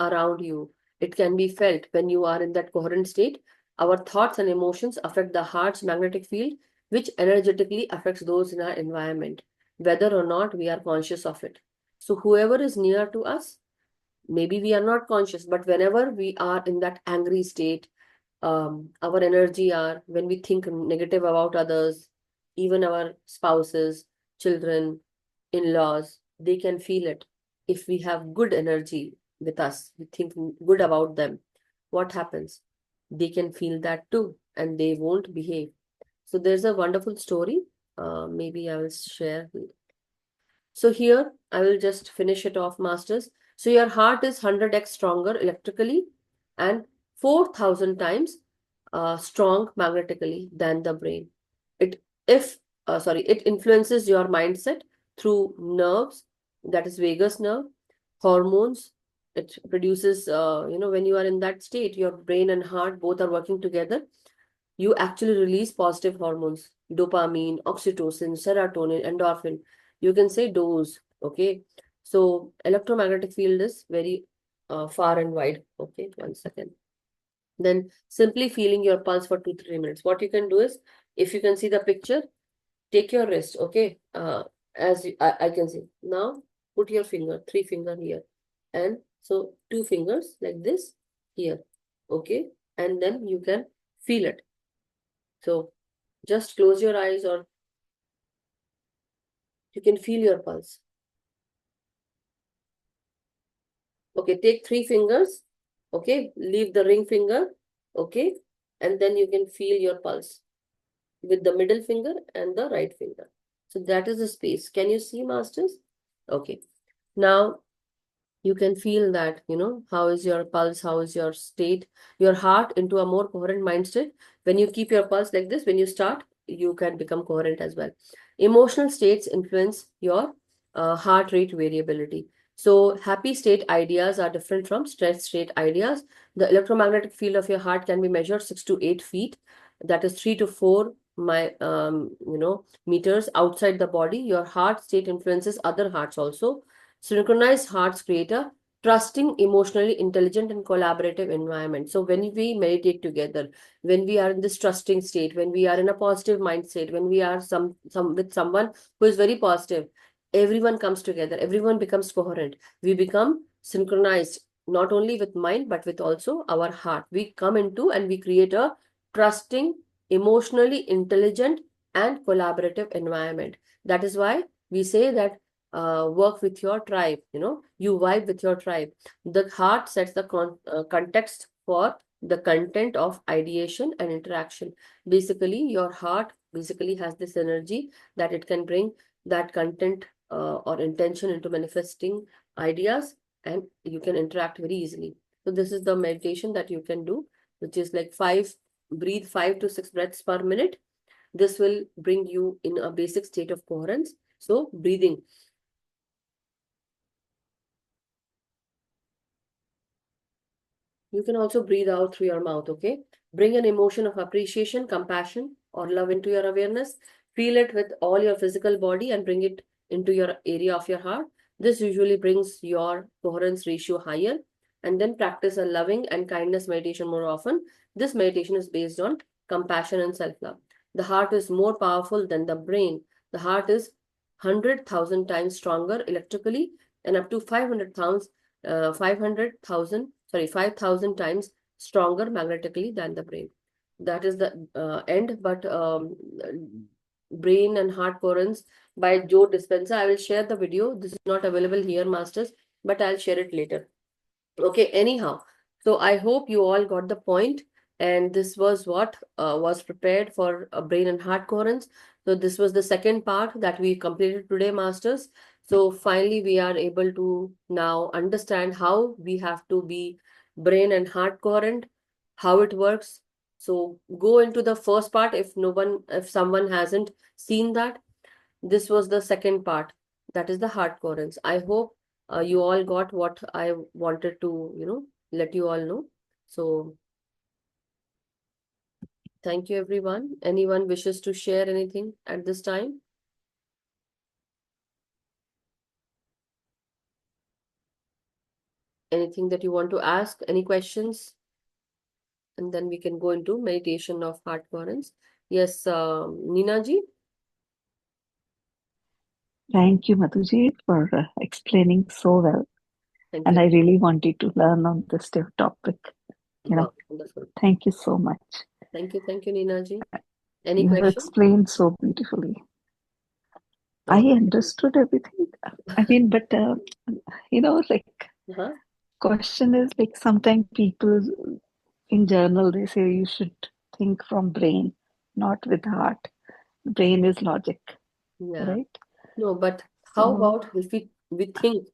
around you. It can be felt when you are in that coherent state. Our thoughts and emotions affect the heart's magnetic field, which energetically affects those in our environment, whether or not we are conscious of it. So whoever is near to us, maybe we are not conscious, but whenever we are in that angry state, our energy are, when we think negative about others, even our spouses, children, in-laws, they can feel it. If we have good energy with us, we think good about them, what happens? They can feel that too, and they won't behave. So there's a wonderful story. Maybe I will share. So here I will just finish it off, masters. So your heart is 100x stronger electrically and 4,000 times strong magnetically than the brain. It if sorry, it influences your mindset through nerves, that is vagus nerve, hormones. It produces, when you are in that state, your brain and heart both are working together. You actually release positive hormones, dopamine, oxytocin, serotonin, endorphin. You can say dose, okay? So electromagnetic field is very far and wide. Okay, 1 second. Then simply feeling your pulse for 2 3 minutes. What you can do is, if you can see the picture, take your wrist, okay? I can see. Now put your finger, three finger here. And so two fingers like this here, okay? And then you can feel it. So just close your eyes or you can feel your pulse. Okay, take three fingers. Okay, leave the ring finger. Okay, and then you can feel your pulse with the middle finger and the right finger. So that is the space. Can you see, masters? Okay. Now you can feel that, how is your pulse, how is your state, your heart into a more coherent mind state. When you keep your pulse like this, when you start, you can become coherent as well. Emotional states influence your heart rate variability. So happy state ideas are different from stress state ideas. The electromagnetic field of your heart can be measured 6 to 8 feet, that is 3 to 4 meters outside the body. Your heart state influences other hearts also. Synchronized hearts create a trusting, emotionally intelligent, and collaborative environment. So when we meditate together, when we are in this trusting state, when we are in a positive mindset, when we are some with someone who is very positive, everyone comes together, everyone becomes coherent. We become synchronized not only with mind but with also our heart. We come into and we create a trusting, emotionally intelligent, and collaborative environment. That is why we say that work with your tribe, you vibe with your tribe. The heart sets the context for the content of ideation and interaction. Basically, your heart basically has this energy that it can bring that content or intention into manifesting ideas, and you can interact very easily. So this is the meditation that you can do, which is like breathe 5 to 6 breaths per minute. This will bring you in a basic state of coherence. So breathing. You can also breathe out through your mouth, okay? Bring an emotion of appreciation, compassion, or love into your awareness. Feel it with all your physical body and bring it into your area of your heart. This usually brings your coherence ratio higher. And then practice a loving and kindness meditation more often. This meditation is based on compassion and self-love. The heart is more powerful than the brain. The heart is 100,000 times stronger electrically and up to 500,000 times stronger magnetically than the brain. that is the end. But Brain and Heart Coherence by Joe Dispenza. I will share the video. This is not available here, masters, but I'll share it later. Okay, anyhow, so I hope you all got the point, and this was what was prepared for Brain and Heart Coherence. So this was the second part that we completed today, masters. So finally, we are able to now understand how we have to be brain and heart coherent, how it works. So go into the first part if someone hasn't seen that. This was the second part, that is the heart coherence. I hope you all got what I wanted to, let you all know. So thank you, everyone. Anyone wishes to share anything at this time? Anything that you want to ask? Any questions? And then we can go into meditation of heart coherence. Yes, Neena ji. Thank you, Madhuji, for explaining so well. Thank And you. I really wanted to learn on this topic. Wow, wonderful. Thank you so much. Thank you, Neena ji. Any You have question? explained so beautifully. I Oh. understood everything. I mean, but like Uh-huh. question is like sometimes people in journal they say you should think from brain, not with heart. Brain is logic, Yeah. right? No, but how So about if we think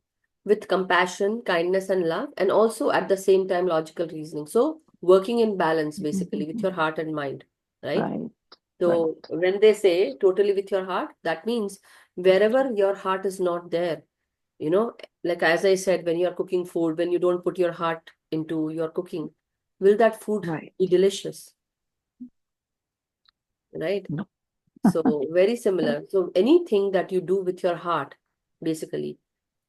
with compassion, kindness, and love, and also at the same time logical reasoning? So working in balance basically with your heart and mind, right? right, right, So when they say totally with your heart, that means wherever your heart is not there, you know, like as I said, when you are cooking food, when you don't put your heart into your cooking, will that food right. be delicious, right? No, So very similar. So anything that you do with your heart, basically,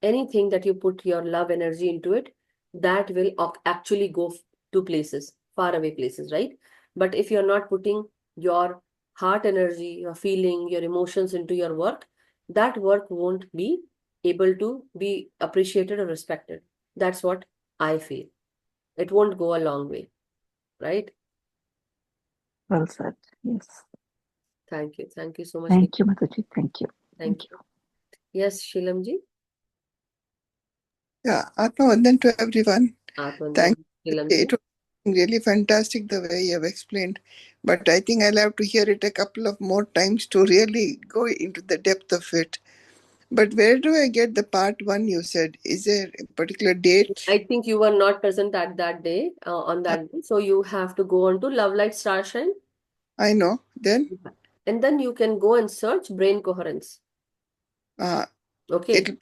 anything that you put your love energy into it, that will actually go to places, far away places, right? But if you're not putting your heart energy, your feeling, your emotions into your work, that work won't be able to be appreciated or respected. That's what I feel. It won't go a long way, right? well said. Yes. Thank you. Thank you so much, Thank you, Neha. Madhuji. Thank you. Thank Thank you. you. Yes, Shilamji. Yeah, Atmavandan to everyone. Atmanjan, Thanks. Shilamji. It was really fantastic the way you have explained. But I think I'll have to hear it a couple of more times to really go into the depth of it. But where do I get the part one you said? Is there a particular date? I think you were not present at that day, on Uh, that day. So you have to go on to Love Light Starshine, I know. Then and then you can go and search brain coherence. uh, Okay. it'll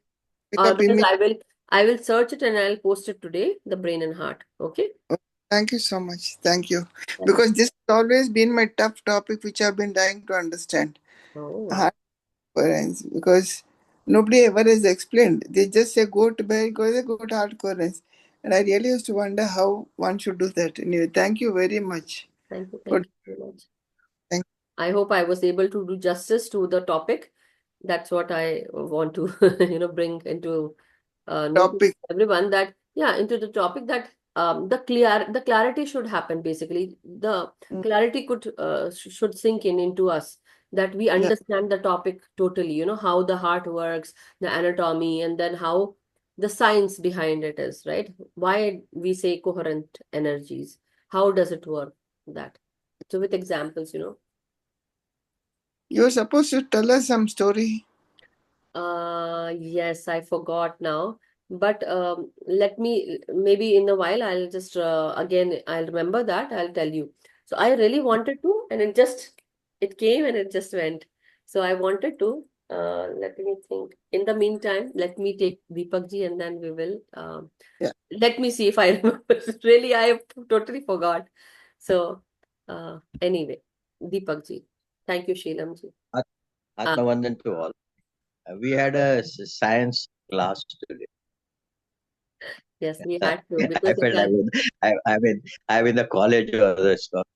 pick up in Otherwise, me. I will search it and I'll post it today, the brain and heart. Okay. Oh, thank you so much. Thank you. Thank Because this has always been my tough topic which I've been trying to understand. Oh, wow. Heart coherence. Because nobody ever has explained. They just say go to bed, go to heart coherence. And I really used to wonder how one should do that. Anyway, thank you very much Thank you. for Thank you so much. thank I hope I was able to do justice to the topic. That's what I want to, bring into notice topic. everyone that, yeah, into the topic that the clarity should happen. Basically, the Mm, clarity should sink in into us, that we yeah. understand the topic totally. How the heart works, the anatomy, and then how the science behind it is, right? Why we say coherent energies? How does it work? That. So with examples. You're supposed to tell us some story. Yes, I forgot now. But let me, maybe in a while, I'll just, again, I'll remember that, I'll tell you. So I really wanted to, and it came and it just went. So I wanted to, let me think. In the meantime, let me take Deepak ji and then we will, Yeah. let me see if I remember. Really, I have totally forgot. So, anyway, Deepak ji. Thank you, Sheelam ji. At- Uh, Atmavandan to all. We had a science class today. yes, we had to, I because it felt has. I'm in the college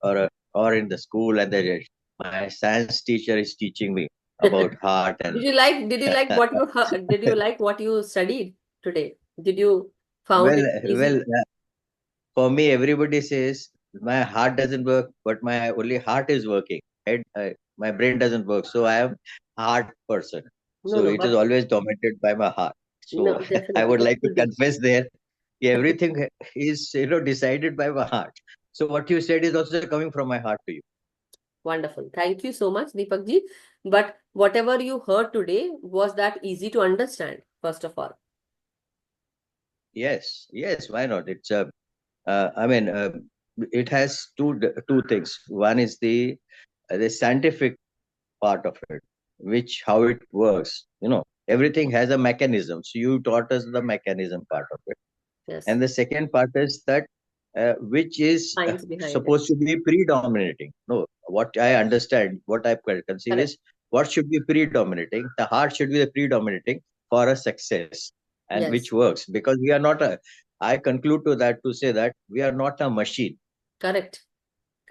or or in the school, and my science teacher is teaching me about heart and Did you like what you did you like what you studied today? Did you found well it easy? well for me everybody says my heart doesn't work, but my only heart is working. My brain doesn't work, so I am heart person. No, So no, it is but always dominated by my heart. So no, I definitely would it like to should be. confess there. Everything is decided by my heart. So what you said is also coming from my heart to you. Wonderful. Thank you so much, Deepak ji. But whatever you heard today, was that easy to understand, first of all? Yes, yes. Why not? It's a. I mean, it has two things. One is the scientific part of it, which how it works. Everything has a mechanism. So you taught us the mechanism part of it. Yes. And the second part is that which is Science behind it. supposed to be predominating. No, what I understand, what I conceive Correct. is what should be predominating. The heart should be the predominating for a success, and which Yes. works because we are not a. I conclude to that to say that we are not a machine. Correct.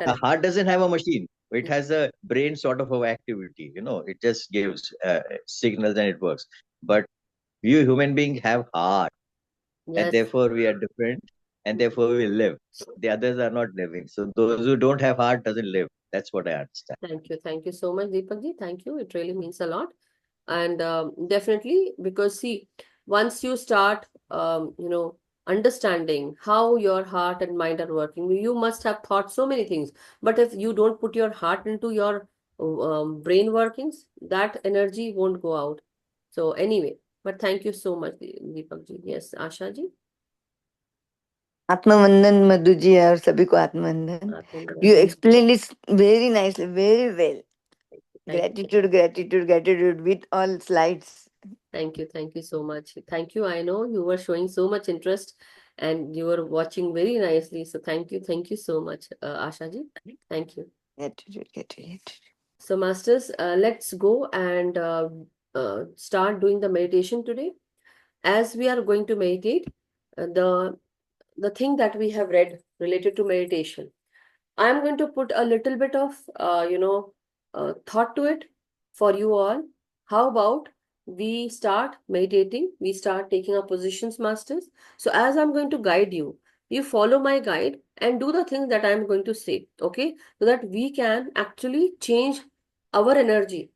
A Correct. heart doesn't have a machine. It has a brain sort of activity. It just gives signals and it works. But we human beings have heart, and Yes. therefore we are different, and therefore we live. The others are not living. So those who don't have heart doesn't live. That's what I understand. Thank you. Thank you so much, Deepak ji. Thank you. It really means a lot. And definitely, because see, once you start, understanding how your heart and mind are working, you must have thought so many things. But if you don't put your heart into your brain workings, that energy won't go out. So anyway, but thank you so much, Deepak ji. Yes, Asha ji. आत्मवंदन Madhu ji और सभी को आत्मवंदन. You explained it very nicely, very well. Thank you. Gratitude, gratitude, gratitude with all slides. Thank you. Thank you so much. Thank you. I know you were showing so much interest and you were watching very nicely. So thank you. Thank you so much, Asha ji. Thank you. Gratitude, gratitude. So, masters, let's go and start doing the meditation today. As we are going to meditate, the thing that we have read related to meditation, I'm going to put a little bit of, thought to it for you all. How about we start meditating? We start taking our positions, masters. So, as I'm going to guide you, you follow my guide and do the things that I'm going to say, okay? So that we can actually change our energy.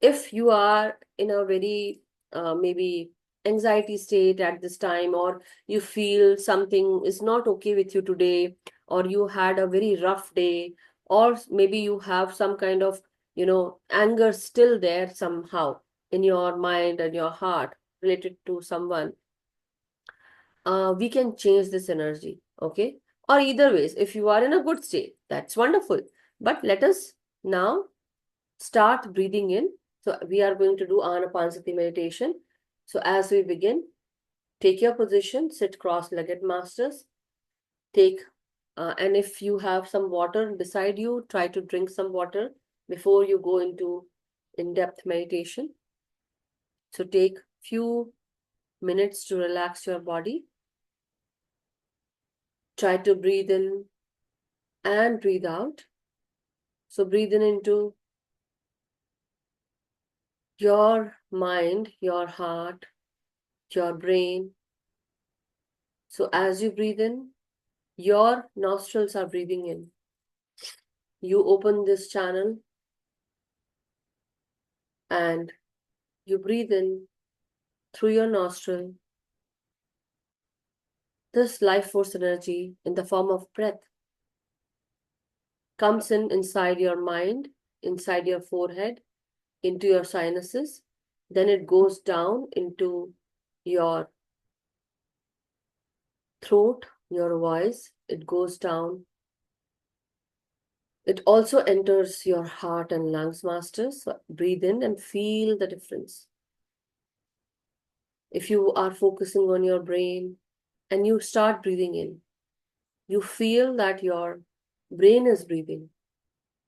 If you are in a very maybe anxiety state at this time, or you feel something is not okay with you today, or you had a very rough day, or maybe you have some kind of anger still there somehow in your mind and your heart related to someone, we can change this energy, okay? Or either ways, if you are in a good state, that's wonderful. But let us now start breathing in. So we are going to do Anapansati meditation. So as we begin, take your position, sit cross-legged, masters. And if you have some water beside you, try to drink some water before you go into in-depth meditation. So take few minutes to relax your body. Try to breathe in and breathe out. So breathe in into your mind, your heart, your brain. So as you breathe in, your nostrils are breathing in. You open this channel and you breathe in through your nostril. This life force energy in the form of breath comes in inside your mind, inside your forehead, into your sinuses. Then it goes down into your throat, your voice. It goes down. It also enters your heart and lungs, masters. So breathe in and feel the difference. If you are focusing on your brain and you start breathing in, you feel that your brain is breathing.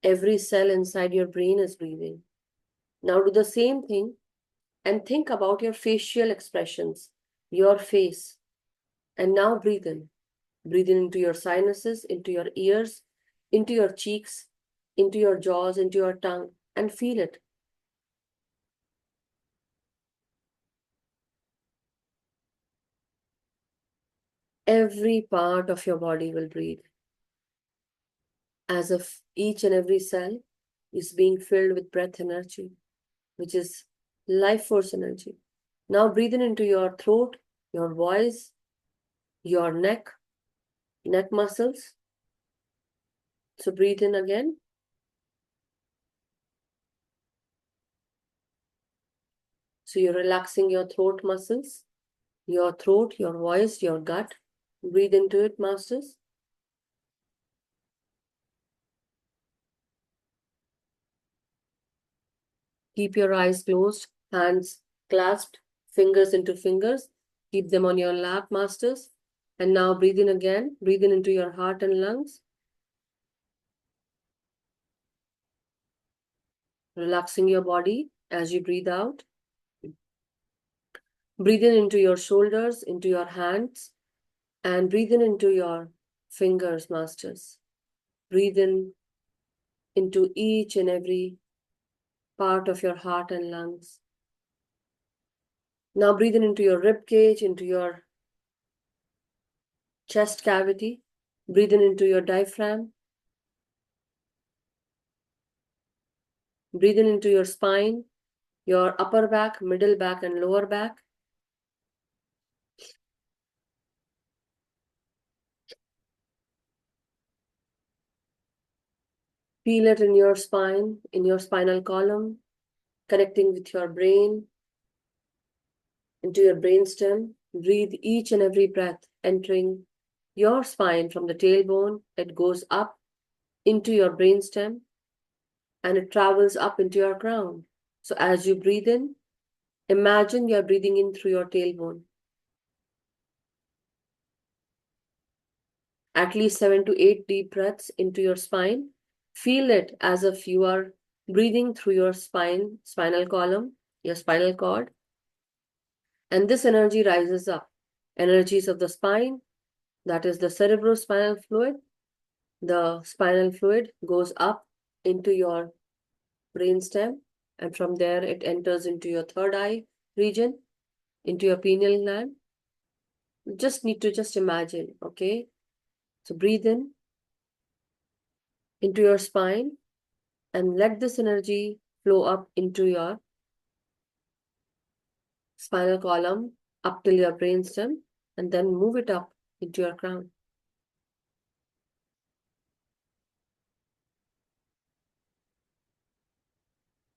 Every cell inside your brain is breathing. Now do the same thing and think about your facial expressions, your face. And now breathe in. Breathe in into your sinuses, into your ears, into your cheeks, into your jaws, into your tongue, and feel it. Every part of your body will breathe. as if each and every cell is being filled with breath energy, which is life force energy. Now breathe in into your throat, your voice, your neck muscles. So breathe in again. So you're relaxing your throat muscles, your throat, your voice, your gut. Breathe into it, masters. Keep your eyes closed, hands clasped, fingers into fingers. Keep them on your lap, masters. And now breathe in again. Breathe in into your heart and lungs. Relaxing your body as you breathe out. Breathe in into your shoulders, into your hands, and breathe in into your fingers, masters. Breathe in into each and every part of your heart and lungs. Now breathe in into your rib cage, into your chest cavity. Breathe in into your diaphragm. Breathe in into your spine, your upper back, middle back, and lower back. Feel it in your spine, in your spinal column, connecting with your brain, into your brainstem. Breathe each and every breath entering your spine from the tailbone. It goes up into your brainstem and it travels up into your crown. So as you breathe in, imagine you're breathing in through your tailbone. At least 7 to 8 deep breaths into your spine. Feel it as if you are breathing through your spine, spinal column, your spinal cord. And this energy rises up. Energies of the spine, that is the cerebrospinal fluid. The spinal fluid goes up into your brainstem, and from there it enters into your third eye region, into your pineal gland. You just need to just imagine, okay? So breathe in into your spine and let this energy flow up into your spinal column, up till your brainstem, and then move it up into your crown.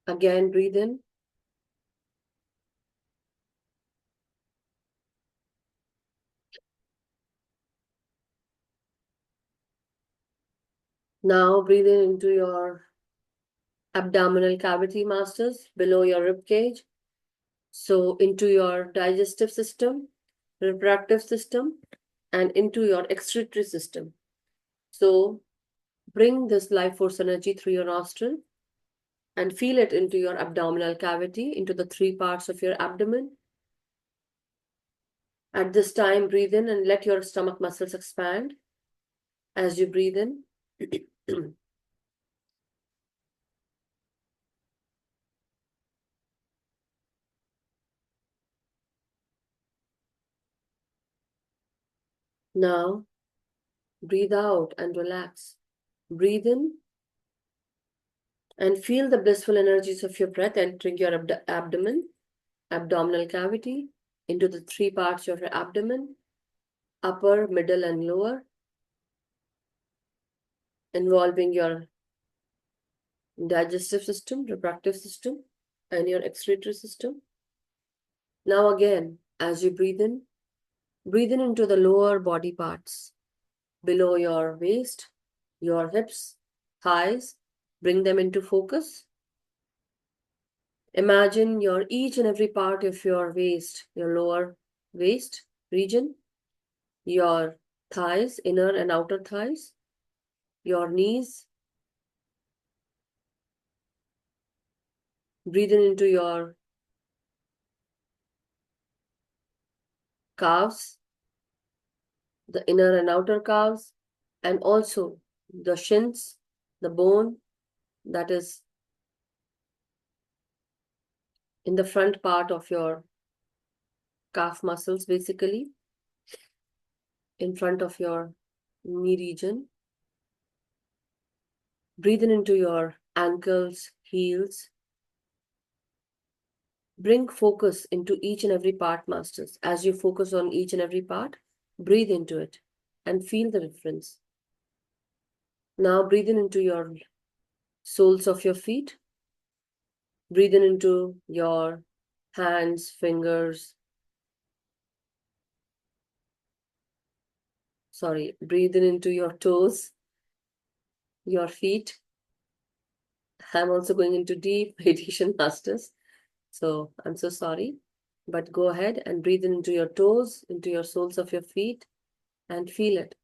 Again, breathe in. Now breathe in into your abdominal cavity, masters, below your rib cage. So into your digestive system, reproductive system, and into your excretory system. So bring this life force energy through your nostril and feel it into your abdominal cavity, into the three parts of your abdomen. At this time, breathe in and let your stomach muscles expand as you breathe in. Now, breathe out and relax. Breathe in and feel the blissful energies of your breath entering your abdomen, abdominal cavity, into the three parts of your abdomen, upper, middle, and lower, involving your digestive system, reproductive system, and your excretory system. Now again, as you breathe in into the lower body parts, below your waist, your hips, thighs. Bring them into focus. Imagine your each and every part of your waist, your lower waist region, your thighs, inner and outer thighs, your knees. Breathe in into your calves, the inner and outer calves, and also the shins, the bone that is in the front part of your calf muscles, basically, in front of your knee region. Breathe in into your ankles, heels. Bring focus into each and every part, masters. As you focus on each and every part, breathe into it and feel the difference. Now breathe in into your soles of your feet. Breathe in into your hands, fingers. Sorry, breathe in into your toes, your feet. I'm also going into deep meditation, masters. So I'm so sorry. But go ahead and breathe in into your toes, into your soles of your feet, and feel it.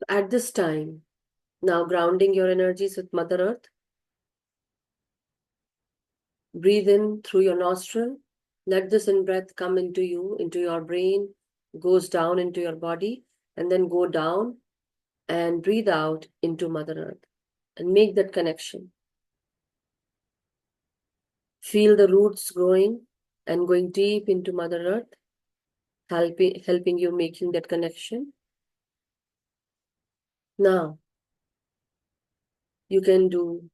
At this time, now grounding your energies with Mother Earth, breathe in through your nostril. Let this in-breath come into you, into your brain, goes down into your body, and then go down and breathe out into Mother Earth and make that connection. Feel the roots growing and going deep into Mother Earth, helping you making that connection. Now, you can do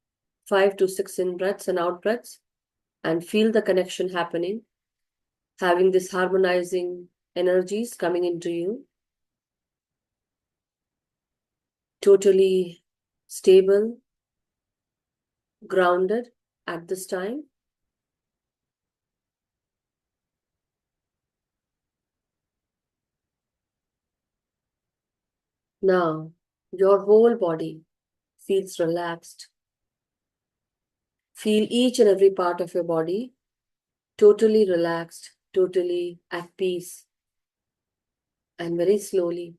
5 to 6 in-breaths and out-breaths and feel the connection happening, having this harmonizing energies coming into you. Totally stable, grounded at this time. Now, your whole body feels relaxed. Feel each and every part of your body totally relaxed, totally at peace, and very slowly.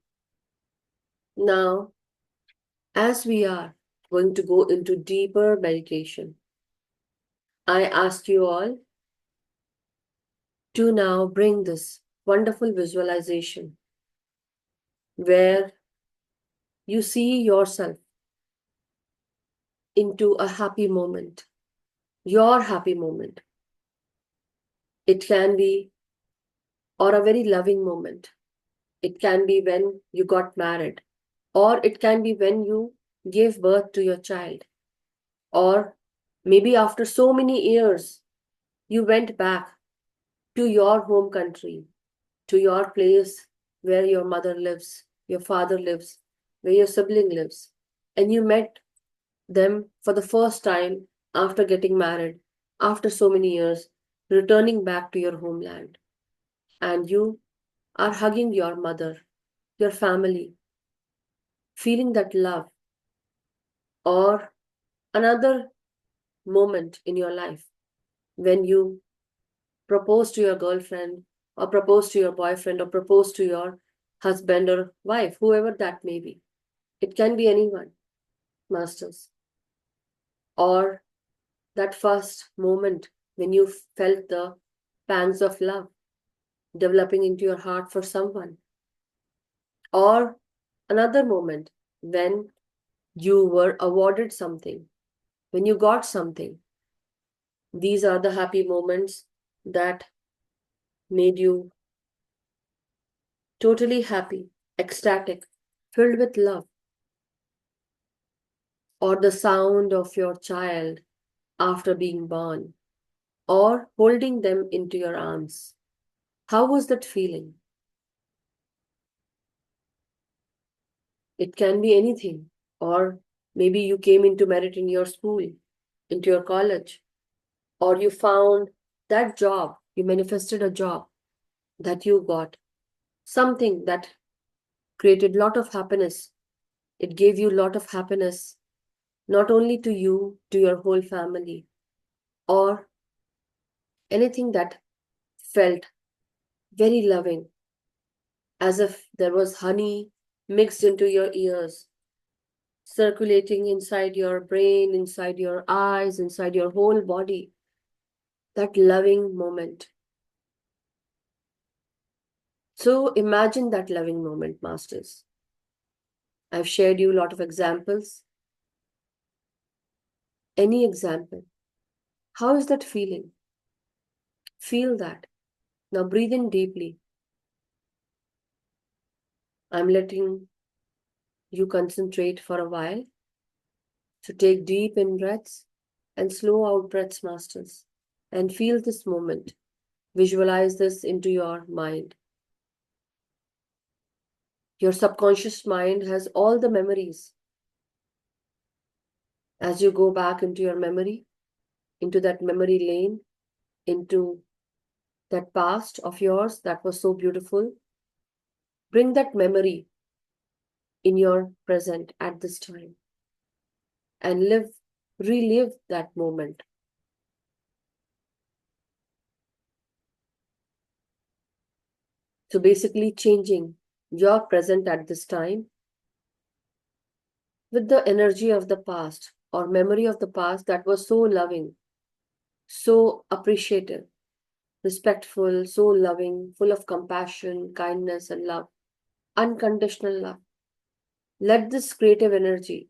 Now, as we are going to go into deeper meditation, I ask you all to now bring this wonderful visualization where you see yourself into a happy moment, your happy moment. It can be, or a very loving moment. It can be when you got married, or it can be when you gave birth to your child, or maybe after so many years, you went back to your home country, to your place where your mother lives, your father lives, where your sibling lives, and you met them for the first time after getting married, after so many years, returning back to your homeland. And you are hugging your mother, your family, feeling that love, or another moment in your life when you propose to your girlfriend, or propose to your boyfriend, or propose to your husband or wife, whoever that may be. It can be anyone, masters. Or that first moment when you felt the pangs of love developing into your heart for someone. Or another moment when you were awarded something, when you got something. These are the happy moments that made you totally happy, ecstatic, filled with love. Or the sound of your child after being born, or holding them into your arms. How was that feeling? It can be anything. Or maybe you came into merit in your school, into your college, or you found that job, you manifested a job that you got, something that created a lot of happiness. It gave you a lot of happiness, not only to you, to your whole family, or anything that felt very loving, as if there was honey mixed into your ears, circulating inside your brain, inside your eyes, inside your whole body. That loving moment. So imagine that loving moment, masters. I've shared you a lot of examples. Any example. How is that feeling? Feel that. Now breathe in deeply. I'm letting you concentrate for a while. So take deep in breaths and slow out breaths, masters. And feel this moment. Visualize this into your mind. Your subconscious mind has all the memories. As you go back into your memory, into that memory lane, into that past of yours that was so beautiful, bring that memory in your present at this time and relive that moment. So basically changing your present at this time with the energy of the past or memory of the past that was so loving, so appreciative, respectful, so loving, full of compassion, kindness, and love, unconditional love. Let this creative energy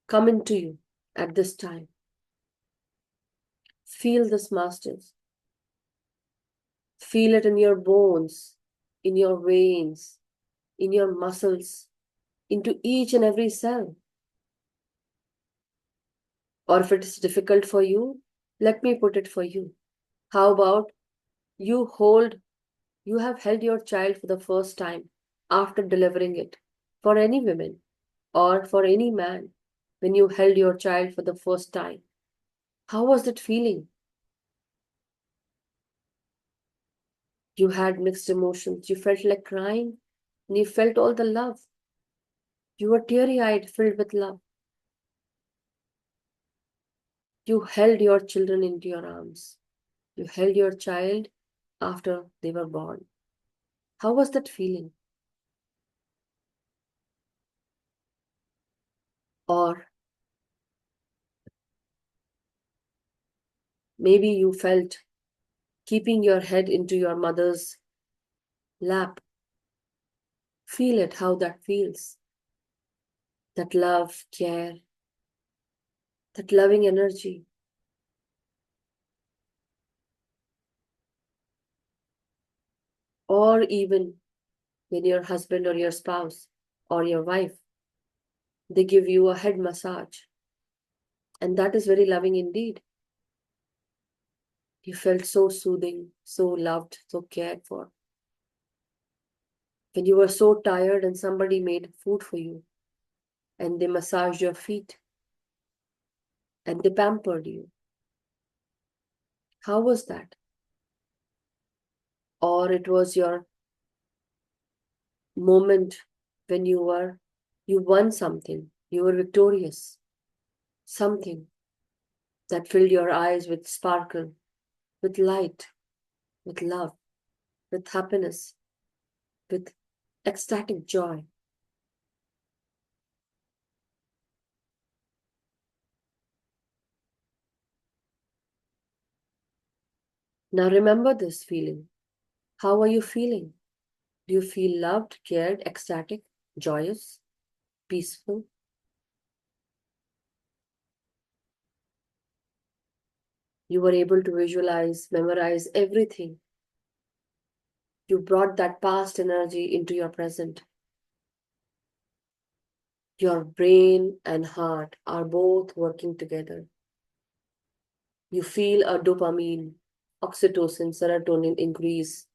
come into you at this time. Feel this, masters. Feel it in your bones, in your veins, in your muscles, into each and every cell. Or if it is difficult for you, let me put it for you. How about you have held your child for the first time after delivering it, for any woman or for any man, when you held your child for the first time. How was it feeling? You had mixed emotions. You felt like crying and you felt all the love. You were teary-eyed, filled with love. You held your children into your arms. You held your child after they were born. How was that feeling? Or maybe you felt keeping your head into your mother's lap. Feel it, how that feels. That love, care, that loving energy. Or even when your husband or your spouse or your wife, they give you a head massage. And that is very loving indeed. You felt so soothing, so loved, so cared for. When you were so tired and somebody made food for you and they massaged your feet and they pampered you. How was that? Or it was your moment when you won something, you were victorious, something that filled your eyes with sparkle, with light, with love, with happiness, with ecstatic joy. Now remember this feeling. How are you feeling? Do you feel loved, cared, ecstatic, joyous, peaceful? You were able to visualize, memorize everything. You brought that past energy into your present. Your brain and heart are both working together. You feel a dopamine, oxytocin, serotonin increase,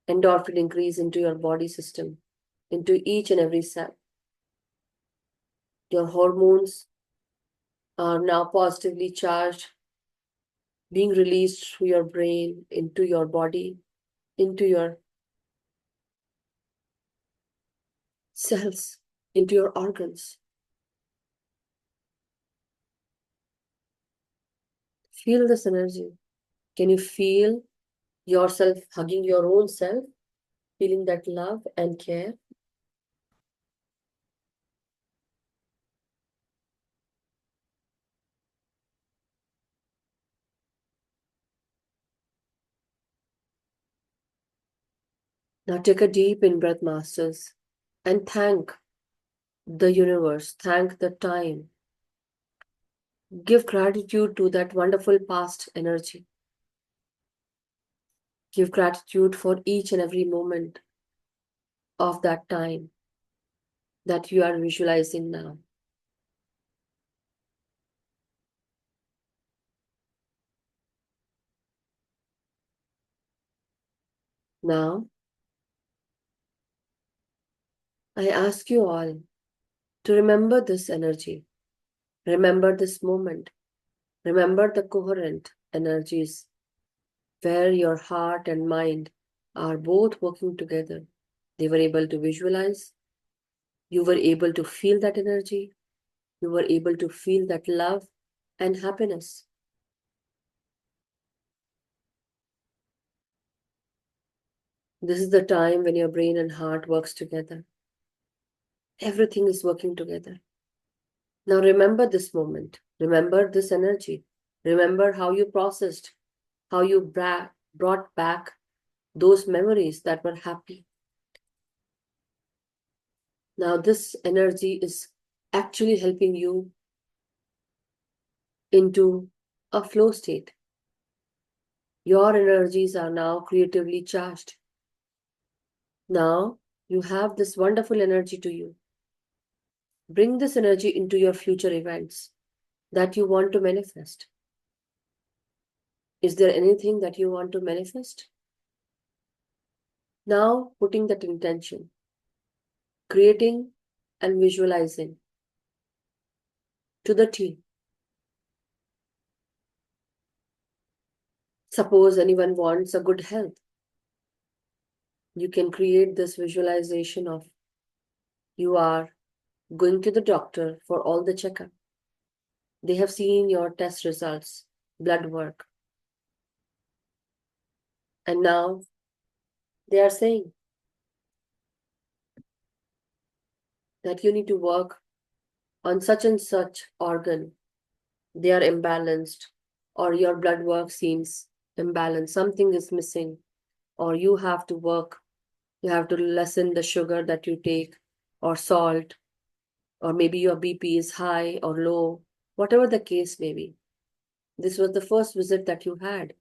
endorphin increase into your body system, into each and every cell. Your hormones are now positively charged, being released through your brain, into your body, into your cells, into your organs. Feel this energy. Can you feel yourself hugging your own self, feeling that love and care? Now take a deep in breath, masters, and thank the universe, thank the time. Give gratitude to that wonderful past energy. Give gratitude for each and every moment of that time that you are visualizing now. Now, I ask you all to remember this energy, remember this moment, remember the coherent energies where your heart and mind are both working together. They were able to visualize, you were able to feel that energy, you were able to feel that love and happiness. This is the time when your brain and heart works together. Everything is working together. Now remember this moment. Remember this energy. Remember how you processed, how you brought back those memories that were happy. Now this energy is actually helping you into a flow state. Your energies are now creatively charged. Now you have this wonderful energy to you. Bring this energy into your future events that you want to manifest. Is there anything that you want to manifest? Now putting that intention, creating and visualizing to the T. Suppose anyone wants a good health. You can create this visualization of you are going to the doctor for all the checkup. They have seen your test results, blood work. And now they are saying that you need to work on such and such organ. They are imbalanced, or your blood work seems imbalanced. Something is missing, or you have to work. You have to lessen the sugar that you take, or salt, or maybe your BP is high or low, whatever the case may be. This was the first visit that you had.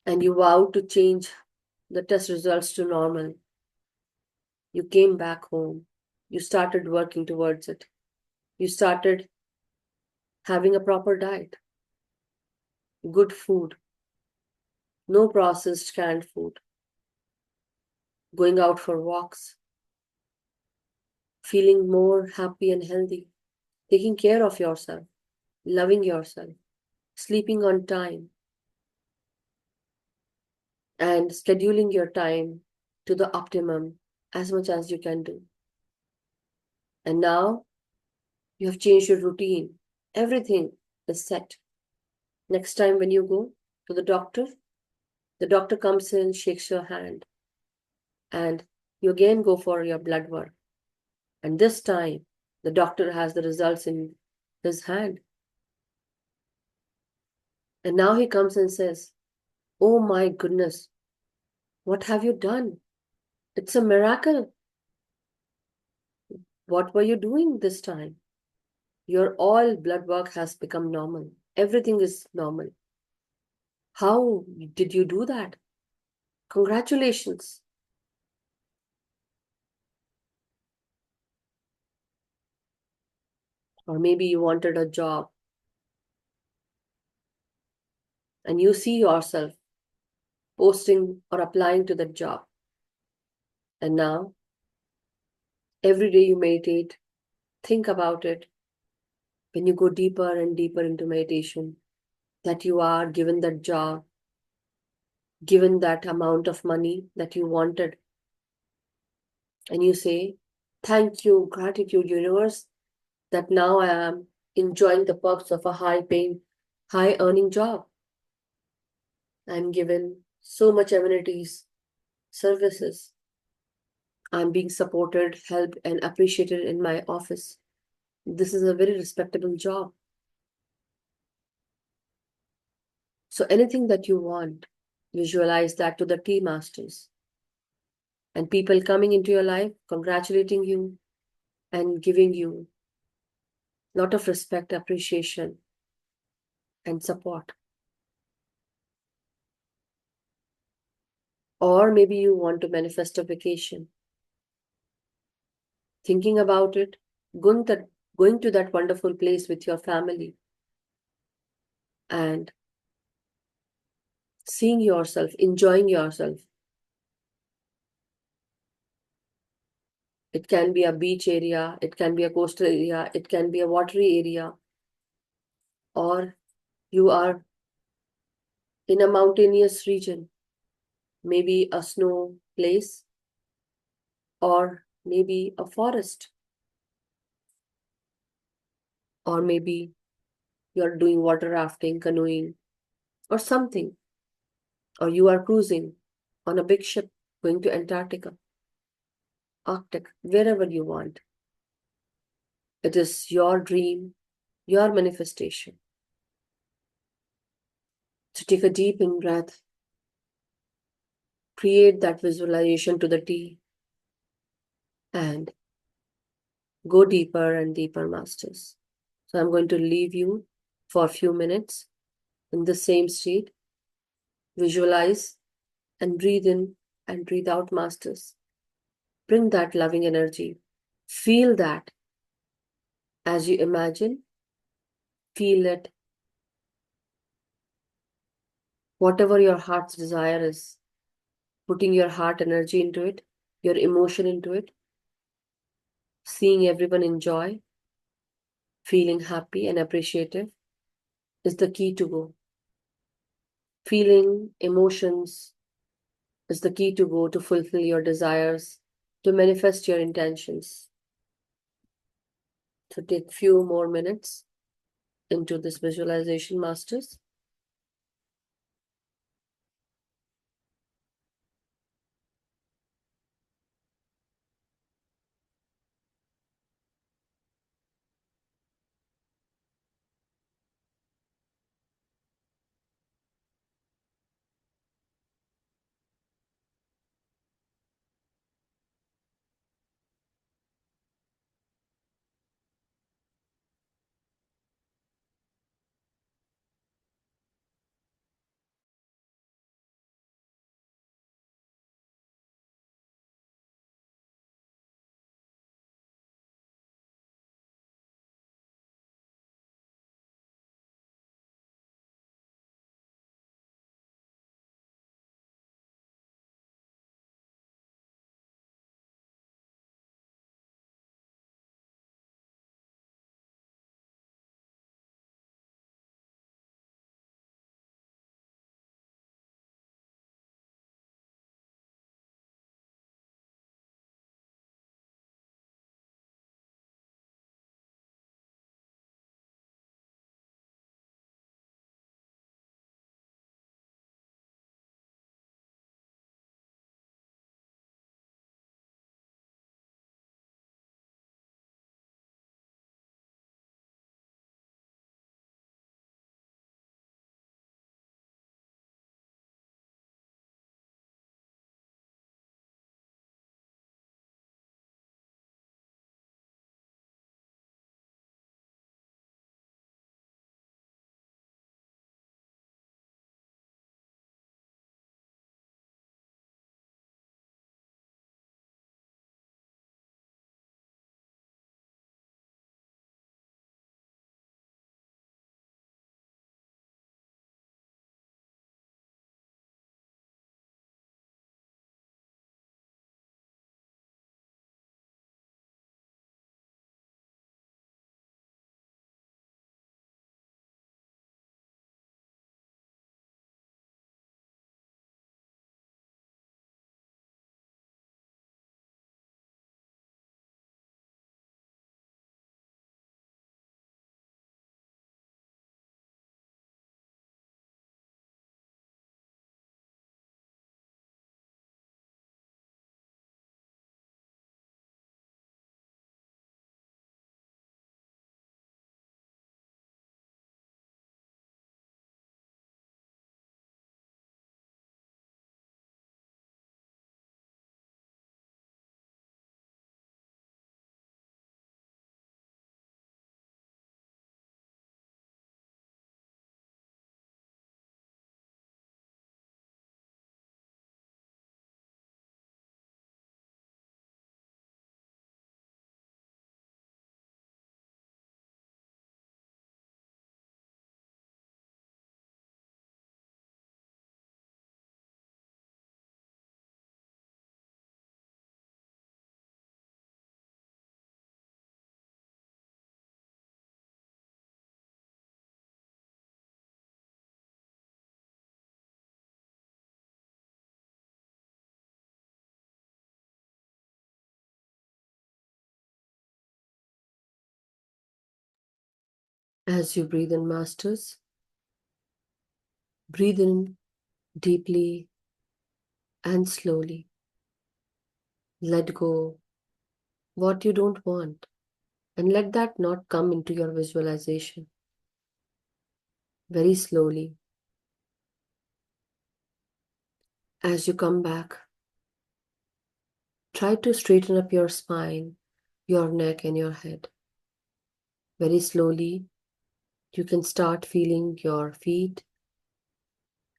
And you vowed to change the test results to normal. You came back home. You started working towards it. You started having a proper diet, good food, no processed canned food, going out for walks, feeling more happy and healthy, taking care of yourself, loving yourself, sleeping on time, and scheduling your time to the optimum as much as you can do. And now you have changed your routine. Everything is set. Next time when you go to the doctor comes in, shakes your hand, and you again go for your blood work. And this time, the doctor has the results in his hand. And now he comes and says, "Oh my goodness, what have you done? It's a miracle. What were you doing this time? Your all blood work has become normal. Everything is normal. How did you do that? Congratulations." Or maybe you wanted a job and you see yourself posting or applying to that job. And now, every day you meditate, think about it. When you go deeper and deeper into meditation, that you are given that job, given that amount of money that you wanted. And you say, "Thank you, gratitude, universe, that now I am enjoying the perks of a high paying, high earning job. I'm given so much amenities, services. I'm being supported, helped, and appreciated in my office. This is a very respectable job." So anything that you want, visualize that to the tea masters. And people coming into your life, congratulating you and giving you a lot of respect, appreciation, and support. Or maybe you want to manifest a vacation. Thinking about it, going to that wonderful place with your family and seeing yourself, enjoying yourself. It can be a beach area, it can be a coastal area, it can be a watery area, or you are in a mountainous region, maybe a snow place, or maybe a forest, or maybe you're doing water rafting, canoeing, or something, or you are cruising on a big ship going to Antarctica, Arctic, wherever you want. It is your dream, your manifestation. So take a deep in breath, create that visualization to the T, and go deeper and deeper, masters. So I'm going to leave you for a few minutes in the same state. Visualize and breathe in and breathe out, masters. Bring that loving energy. Feel that as you imagine, feel it. Whatever your heart's desire is, putting your heart energy into it, your emotion into it, seeing everyone enjoy, feeling happy and appreciative is the key to go. Feeling emotions is the key to go to fulfill your desires, to manifest your intentions. So take few more minutes into this visualization, masters. As you breathe in, masters, breathe in deeply and slowly. Let go what you don't want and let that not come into your visualization. Very slowly. As you come back, try to straighten up your spine, your neck, and your head. Very slowly, you can start feeling your feet.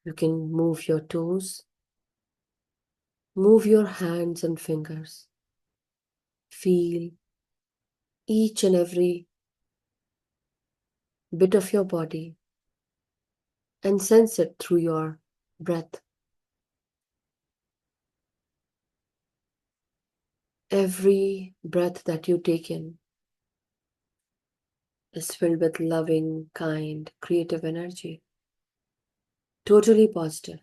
You can move your toes, move your hands and fingers. Feel each and every bit of your body and sense it through your breath. Every breath that you take in is filled with loving, kind, creative energy. Totally positive.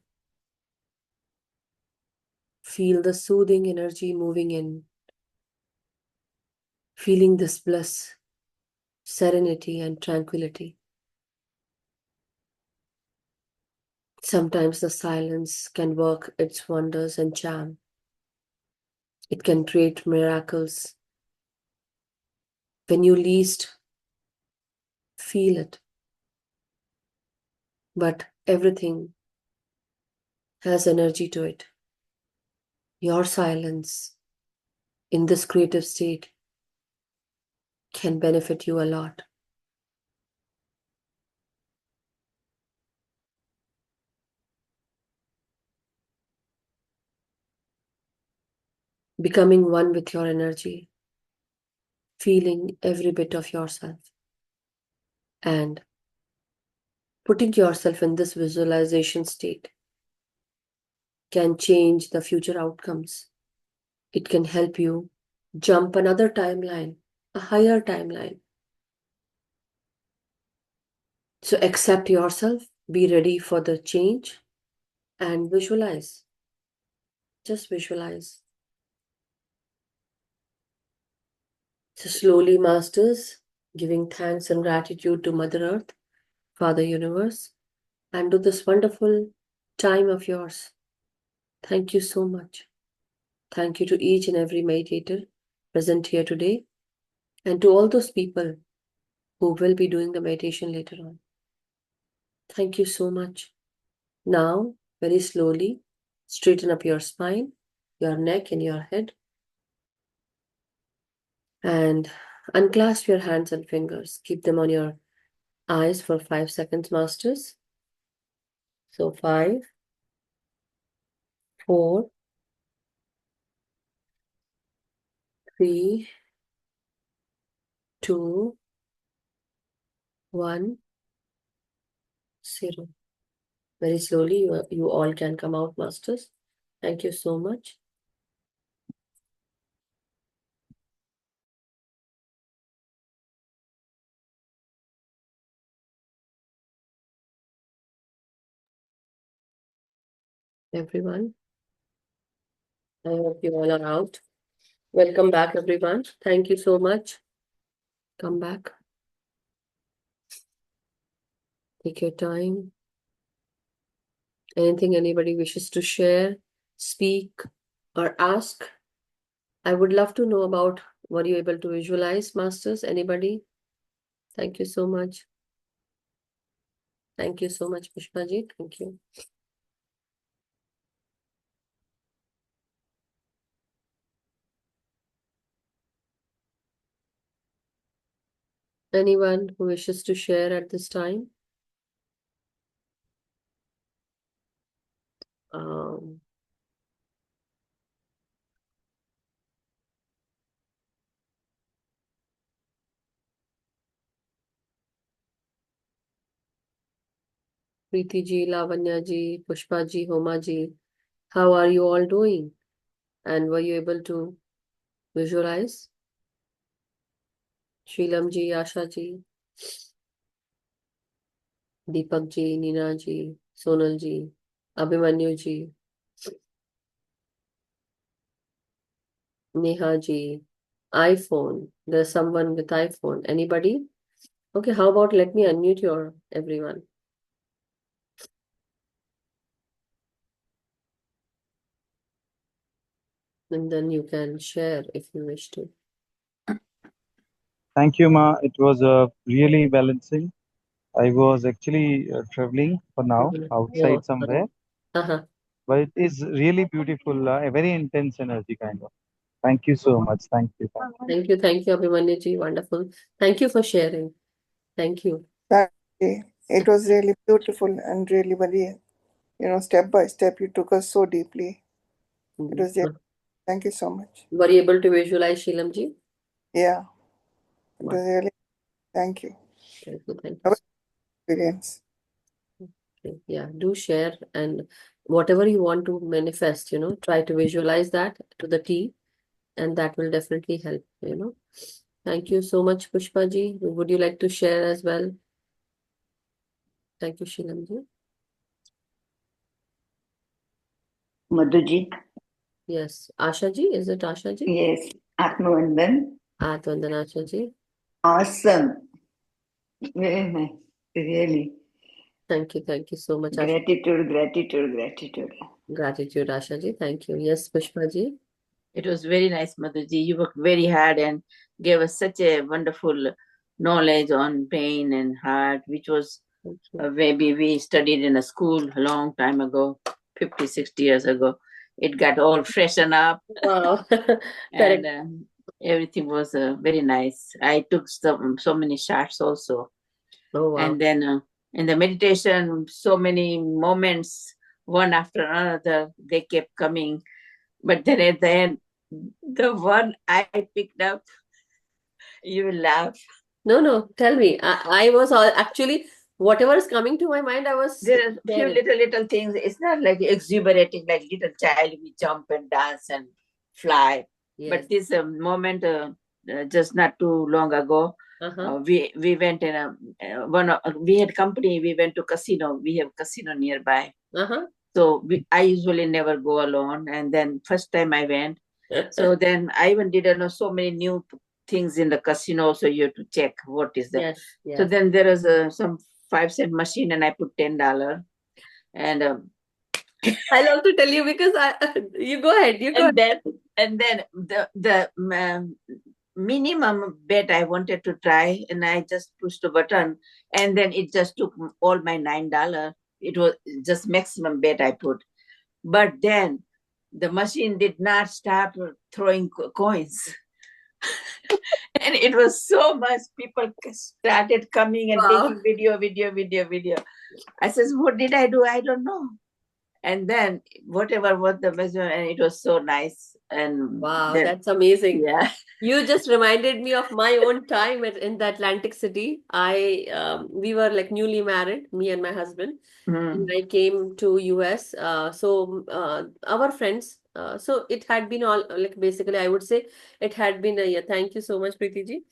Feel the soothing energy moving in, feeling this bliss, serenity, and tranquility. Sometimes the silence can work its wonders and charm. It can create miracles when you least feel it. But everything has energy to it. Your silence in this creative state can benefit you a lot. Becoming one with your energy, feeling every bit of yourself, and putting yourself in this visualization state can change the future outcomes. It can help you jump another timeline, a higher timeline. So accept yourself, be ready for the change, and visualize. Just visualize. So slowly, masters, giving thanks and gratitude to Mother Earth, Father Universe, and to this wonderful time of yours. Thank you so much. Thank you to each and every meditator present here today, and to all those people who will be doing the meditation later on. Thank you so much. Now, very slowly, straighten up your spine, your neck, and your head, and unclasp your hands and fingers. Keep them on your eyes for 5 seconds, masters. So 5, 4, 3, 2, 1, 0. Very slowly, you all can come out, masters. Thank you so much. Everyone, I hope you all are out. Welcome back, everyone. Thank you so much. Come back. Take your time. Anything anybody wishes to share, speak, or ask? I would love to know about what you're able to visualize, masters. Anybody? Thank you so much. Thank you so much, Pushpaji. Thank you. Anyone who wishes to share at this time? Um, Preeti ji, Lavanya ji, Pushpa ji, Homa ji, how are you all doing? And were you able to visualize? Sheelam ji, Asha ji, Deepak ji, Neena ji, Sonal ji, Abhimanyu ji, Neha ji, iPhone. There's someone with iPhone. Anybody? Okay, how about let me unmute your everyone. And then you can share if you wish to. Thank you, Ma. It was really balancing. I was actually traveling for now Oh, outside sorry. somewhere, Uh-huh. but it is really beautiful, a very intense energy kind of. Thank you so much. Thank you. Thank you, Abhimanyu ji. Wonderful. Thank you for sharing. Thank you. Exactly. It was really beautiful and really very, step by step, you took us so deeply. It was really, thank you so much. Were you able to visualize, Sheelam ji? Yeah, it Wow. was really, thank you. Thank you. Thank you. Our experience. Okay. Yeah, do share, and whatever you want to manifest, try to visualize that to the T, and that will definitely help. Thank you so much, Pushpa ji. Would you like to share as well? Thank you, Sheelam ji. Madhuji. Yes. Asha ji, is it Asha ji? Yes. Atmavandan. Atvandan Asha ji. Awesome. Very nice. Really. Thank you so much, Asha. Gratitude, gratitude, gratitude. Gratitude, Asha ji. Thank you. Yes, Pushpa ji. It was very nice, Madhuji. You worked very hard and gave us such a wonderful knowledge on brain and heart, which was Thank you. maybe we studied in a school a long time ago, 50, 60 years ago. It got all freshened up Wow. and Correct. everything was very nice. I took so many shots also. Oh, wow. And then in the meditation, so many moments, one after another, they kept coming. But then at the end, the one I picked up, you will laugh. No, tell me. I was actually, whatever is coming to my mind, I was There are few sharing. little things. It's not like exuberating, like little child, we jump and dance and fly. Yes. But this moment, just not too long ago, Uh-huh. we went in we had company. We went to casino. We have casino nearby. Uh-huh. So I usually never go alone. And then first time I went, so then I even didn't know so many new things in the casino. So you have to check what is that. Yes, So yes. then there is some 5-cent machine, and I put $10, and I love to tell you because you go ahead, you go and ahead. then the minimum bet I wanted to try, and I just pushed the button, and then it just took all my $9. It was just maximum bet I put, but then the machine did not stop throwing coins. And it was so much, people started coming and Wow. taking video. I says, what did I do? I don't know. And then whatever was the measure, and it was so nice. And Wow, then, that's amazing. yeah. You just reminded me of my own time in the Atlantic City. We were like newly married, me and my husband. And I came to US. Our friends. So it had been all like basically I would say it had been a year. Thank you so much, Preeti ji.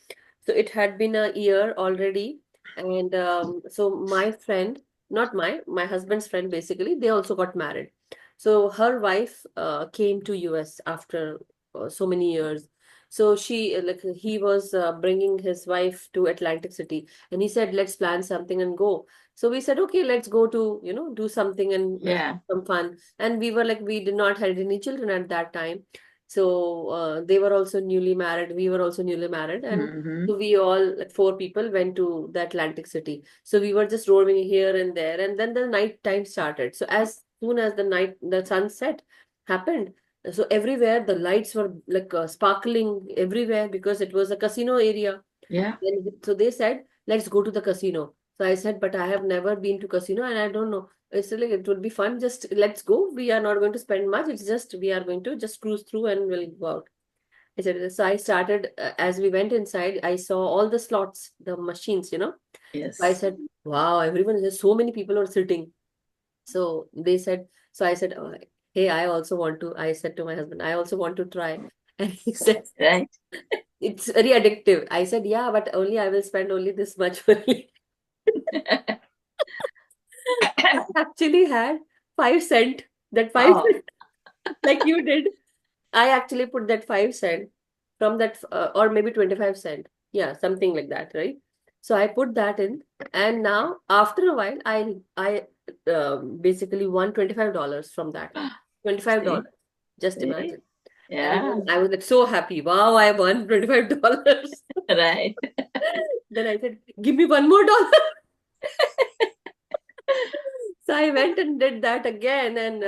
So it had been a year already, and so my friend, not my husband's friend, basically they also got married. So her wife came to US after so many years. So like he was bringing his wife to Atlantic City, and he said, "Let's plan something and go." So we said, okay, let's go to, do something and Yeah. some fun. And we were like, we did not have any children at that time. So they were also newly married. We were also newly married. And so we all, like four people, went to the Atlantic City. So we were just roaming here and there. And then the night time started. So as soon as the sunset happened, so everywhere the lights were like sparkling everywhere because it was a casino area. Yeah. So they said, let's go to the casino. So I said, but I have never been to casino and I don't know. I said, like, it would be fun. Just let's go. We are not going to spend much. It's just, we are going to just cruise through and we'll go out. I said, so I started, as we went inside, I saw all the slots, the machines. Yes. I said, wow, everyone, there's so many people are sitting. So they said, so I said, oh, hey, I said to my husband, I also want to try. And he said, Right. it's very addictive. I said, yeah, but only I will spend only this much only. I actually had 5 cent, that 5 cent, like you did. I actually put that 5 cent from that, or maybe 25 cent. Yeah, something like that, right? So I put that in, and now after a while, I basically won $25 from that. $25. See? Just See? imagine. And Yeah, then I was like so happy. Wow, I won $25. right. Then I said, give me one more dollar. So I went and did that again, and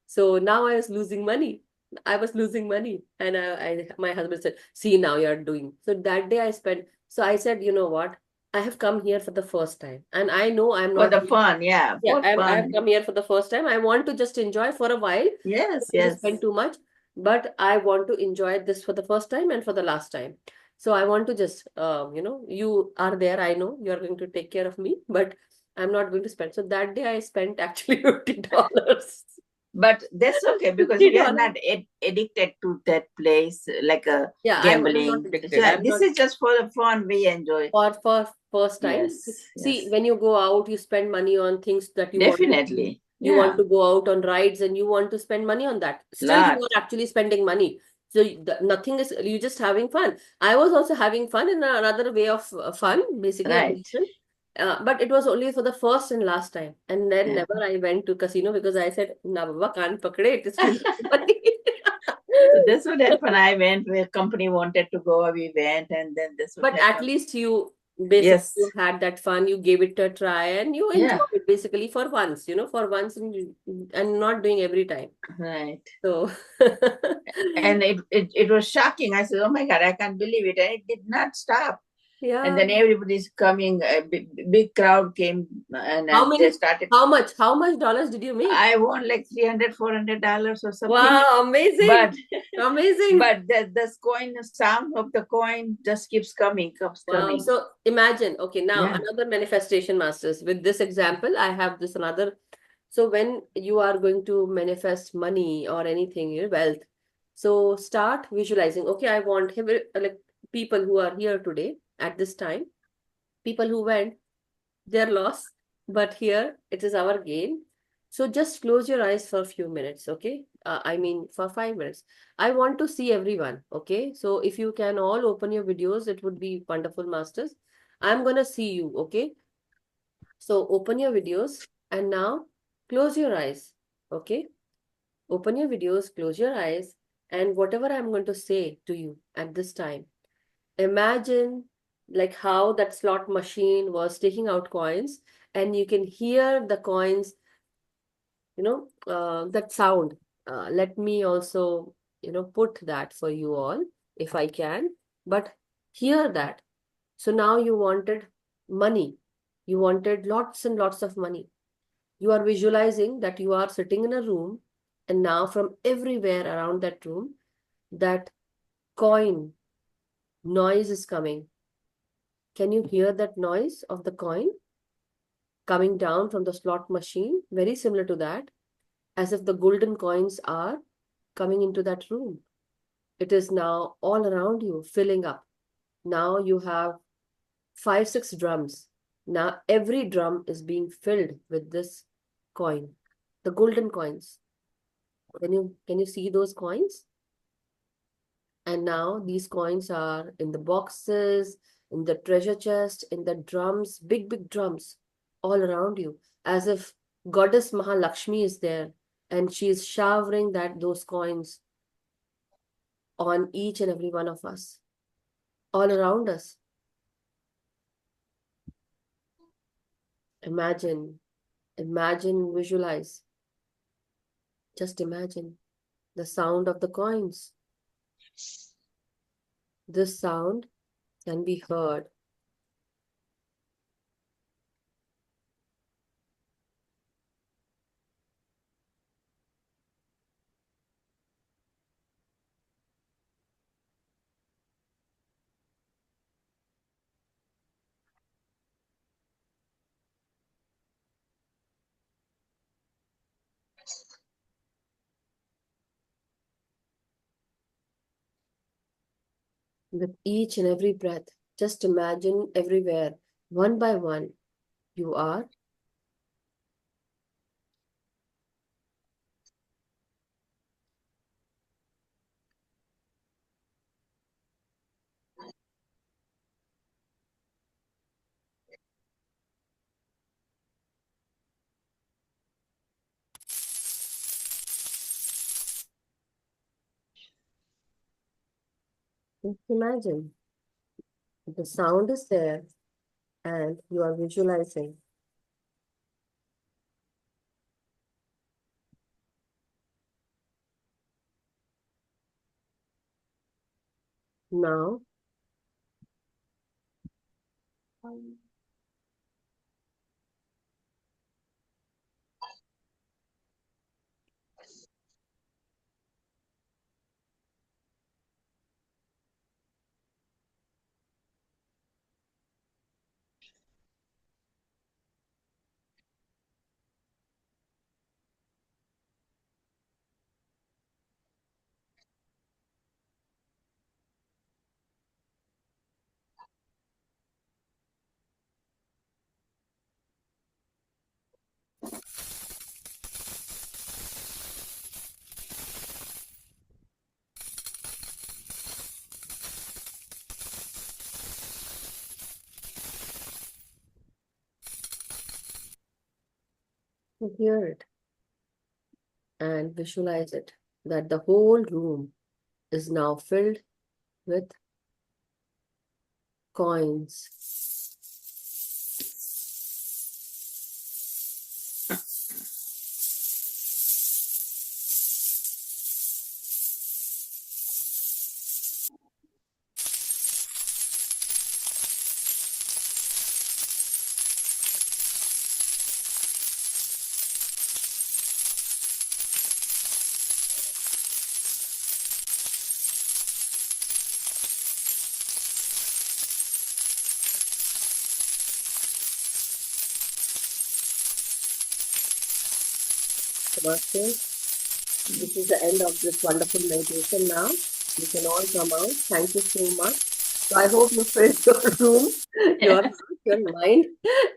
so now I was losing money. I was losing money, and my husband said, "See, now you're doing." So that day I spent. So I said, you know what? I have come here for the first time, and I know I'm For not. the fun, yeah, Yeah, for I have fun. come here for the first time. I want to just enjoy for a while. Yes, I just yes. spend too much, but I want to enjoy this for the first time and for the last time. So I want to just, you are there. I know you're going to take care of me, but I'm not going to spend. So that day I spent actually $50. But that's okay because we are $50. not addicted to that place like a Yeah, I'm not gambling. addicted. So I'm this not is just for the fun we enjoy. for first time. Yes, See, yes, when you go out, you spend money on things that you want to do. definitely. You want Yeah, to go out on rides and you want to spend money on that. Still, you lot. are actually spending money. So nothing is, you're just having fun. I was also having fun in another way of fun, basically Right. addiction. But it was only for the first and last time. And then Yeah. never I went to casino because I said, na baba, can't pakde, it is too much money. So that's what happened. I went where company wanted to go, we went, and then this would But at happen. least you basically Yes. you had that fun, you gave it a try, and you Yeah. enjoyed it basically for once, for once and not doing every time. Right. So And it was shocking. I said, "Oh my God, I can't believe it!" And it did not stop. yeah. And then everybody's coming. A big crowd came, and How they many? started. How much dollars did you make? I won like $300, $400 or something. Wow, amazing, But amazing. but the coin sound of the coin just keeps coming, keeps Wow. coming. So imagine, okay, now Yeah. another manifestation masters. With this example, I have this another. So when you are going to manifest money or anything, wealth, so start visualizing. Okay, I want him like people who are here today at this time, people who went, they're lost, but here it is our gain. So just close your eyes for a few minutes, okay? I mean, for 5 minutes. I want to see everyone, okay? So if you can all open your videos, it would be wonderful, masters. I'm gonna see you, okay? So open your videos and now close your eyes, okay? Open your videos, close your eyes, and whatever I'm going to say to you at this time, imagine like how that slot machine was taking out coins and you can hear the coins, that sound. Let me also, put that for you all if I can, but hear that. So now you wanted money. You wanted lots and lots of money. You are visualizing that you are sitting in a room, and now from everywhere around that room, that coin noise is coming. Can you hear that noise of the coin coming down from the slot machine? Very similar to that, as if the golden coins are coming into that room. It is now all around you, filling up. Now you have 5, 6 drums. Now every drum is being filled with this coin, the golden coins. Can you see those coins? And now these coins are in the boxes, in the treasure chest, in the drums, big, big drums all around you, as if Goddess Mahalakshmi is there and she is showering those coins on each and every one of us, all around us. Imagine, visualize. Just imagine the sound of the coins. This sound can be heard. With each and every breath, just imagine everywhere, one by one, you are Just imagine the sound is there and you are visualizing. Now, you hear it and visualize it, that the whole room is now filled with coins. Sebastian, this is the end of this wonderful meditation now. You can all come out. Thank you so much. So I hope you filled your room, your heart, your mind,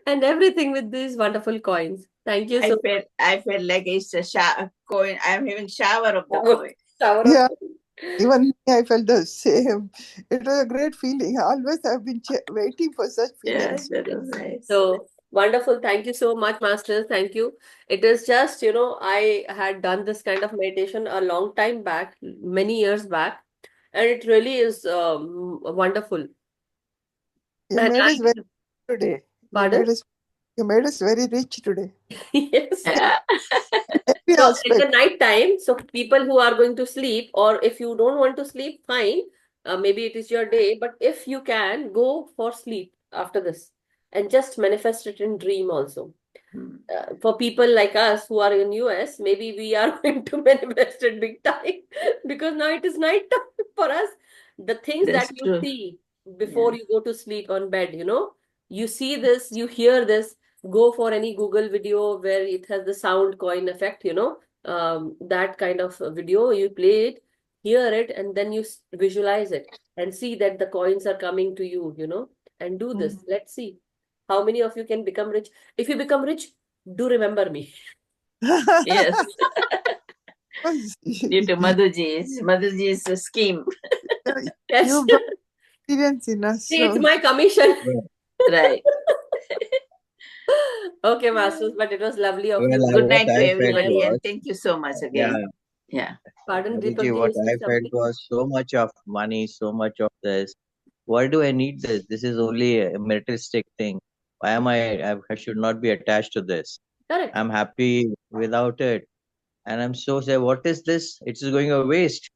and everything with these wonderful coins. Thank you so much. I felt like it's a coin. I'm having shower of the Shower, coin. shower of Yeah, coins. even me, I felt the same. It was a great feeling. Always I've been waiting for such Yes, feelings. that was nice. So wonderful. Thank you so much, Masters. Thank you. It is just, I had done this kind of meditation a long time back, many years back, and it really is wonderful. You And made us very I, rich today. pardon? You made us very rich today. Yes. Every So it's a aspect. night time. So people who are going to sleep, or if you don't want to sleep, fine. Maybe it is your day, but if you can, go for sleep after this and just manifest it in dream also. For people like us who are in US, maybe we are going to manifest it big time because now it is night time for us. The things that That's you true. see before you go to sleep on bed, you see this, you hear this, go for any Google video where it has the sound coin effect, that kind of video, you play it, hear it, and then you visualize it and see that the coins are coming to you, and do this. Let's see how many of you can become rich. If you become rich, do remember me. Yes, due you to Madhuji's scheme. Yes. brought experience in us. See, it's So my commission. Right. Okay, Masters, but it was lovely of you. Well, Good what night to I felt everybody, and was, thank you so much yeah, again. Yeah. Pardon, Madhuji, Deepakji, what you said I felt something? was so much of money, so much of this. Why do I need this? This is only a materialistic thing. Why am I should not be attached to this. Correct. I'm happy without it. And I'm so say, what is this? It's going a waste.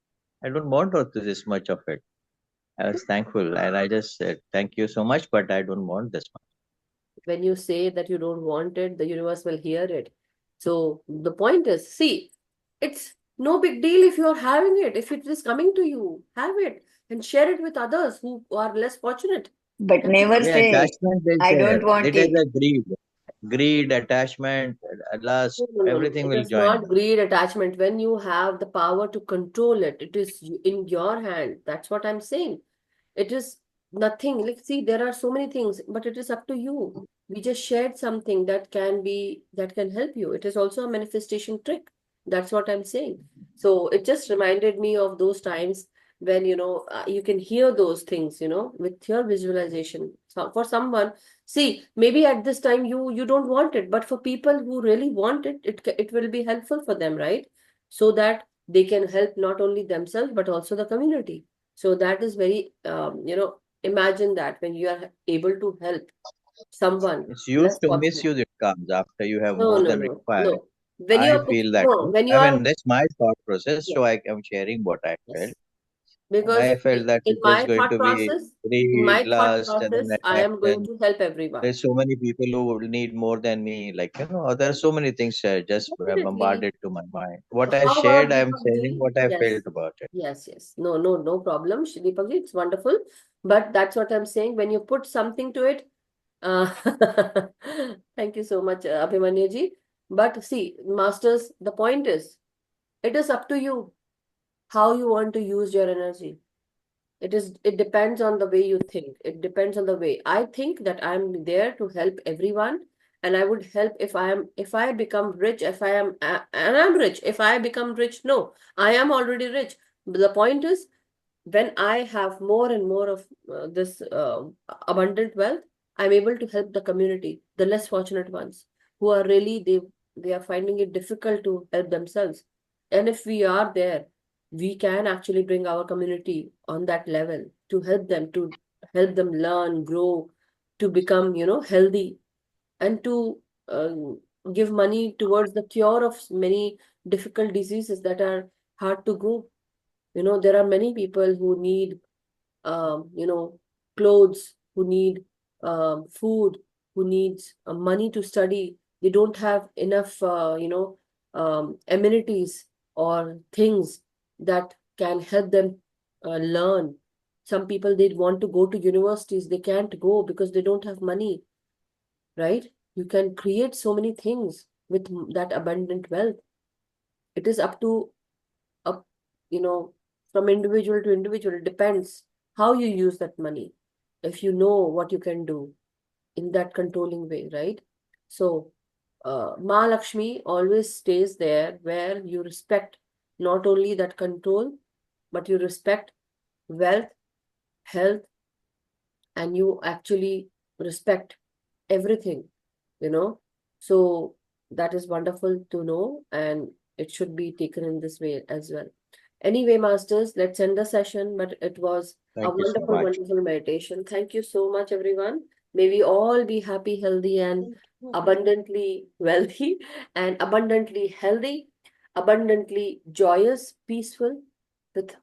I don't want all this much of it. I was thankful and I just said, thank you so much, but I don't want this much. When you say that you don't want it, the universe will hear it. So the point is, see, it's no big deal if you're having it. If it is coming to you, have it and share it with others who are less fortunate. But That's never it. Yeah, say, attachment is I there. don't want It is it. a greed. Greed, attachment, at last, No, no, no, no. everything It will is join. not greed attachment. When you have the power to control it, it is in your hand. That's what I'm saying. It is nothing. Like, see, there are so many things, but it is up to you. We just shared something that can help you. It is also a manifestation trick. That's what I'm saying. So it just reminded me of those times when, you can hear those things, with your visualization. So for someone, see, maybe at this time you don't want it, but for people who really want it, it will be helpful for them, right? So that they can help not only themselves, but also the community. So that is very, imagine that when you are able to help someone It's less used to fortunate. misuse it comes after you have No, more no, than no, required. no. When you I are, feel that no, way. when you I are, mean, that's my thought process, yes, so I am sharing what I felt. yes. Because I felt that in it is my going thought to be process, in greed, my thought lust, and process, then I am going attraction. to help everyone. There's so many people who would need more than me. Like, there are so many things just Definitely. bombarded to my mind. What I How shared, about I am Deepak sharing ji? what I Yes, felt about it. yes, yes. No, no, no problem. Deepak ji, it's wonderful. But that's what I'm saying. When you put something to it, uh, thank you so much, Abhimanyu ji. But see, masters, the point is, it is up to you how you want to use your energy. It depends on the way you think. It depends on the way. I think that I'm there to help everyone, and I would help if I become rich, if I am and I'm rich. If I become rich, no, I am already rich. But the point is, when I have more and more of this abundant wealth, I'm able to help the community, the less fortunate ones, who are really they are finding it difficult to help themselves. And if we are there, we can actually bring our community on that level to help them learn, grow, to become, healthy, and to give money towards the cure of many difficult diseases that are hard to go. There are many people who need, clothes, who need food, who needs money to study. They don't have enough, amenities or things that can help them learn. Some people, they want to go to universities, they can't go because they don't have money, right? You can create so many things with that abundant wealth. It is up to up, you know, from individual to individual. It depends how you use that money. If you know what you can do in that controlling way, right? So, Ma Lakshmi always stays there where you respect not only that control, but you respect wealth, health, and you actually respect everything, you know. So, that is wonderful to know, and it should be taken in this way as well. Anyway, masters, let's end the session. But it was a Thank you so wonderful, much. wonderful meditation. Thank you so much, everyone. May we all be happy, healthy, and abundantly wealthy, and abundantly healthy, abundantly joyous, peaceful, with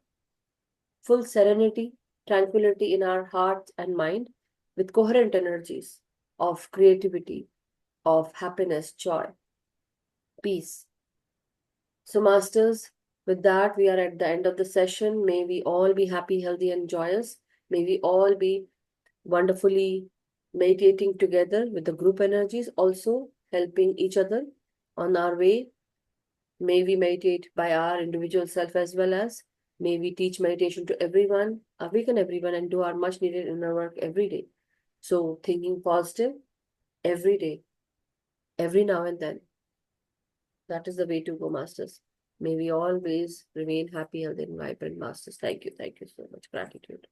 full serenity, tranquility in our hearts and mind, with coherent energies of creativity, of happiness, joy, peace. So, masters, with that, we are at the end of the session. May we all be happy, healthy, and joyous. May we all be wonderfully meditating together with the group energies, also helping each other on our way. May we meditate by our individual self as well as may we teach meditation to everyone, awaken everyone, and do our much needed inner work every day. So, thinking positive every day, every now and then. That is the way to go, masters. May we always remain happy, healthy, and vibrant, masters. Thank you. Thank you so much. Gratitude.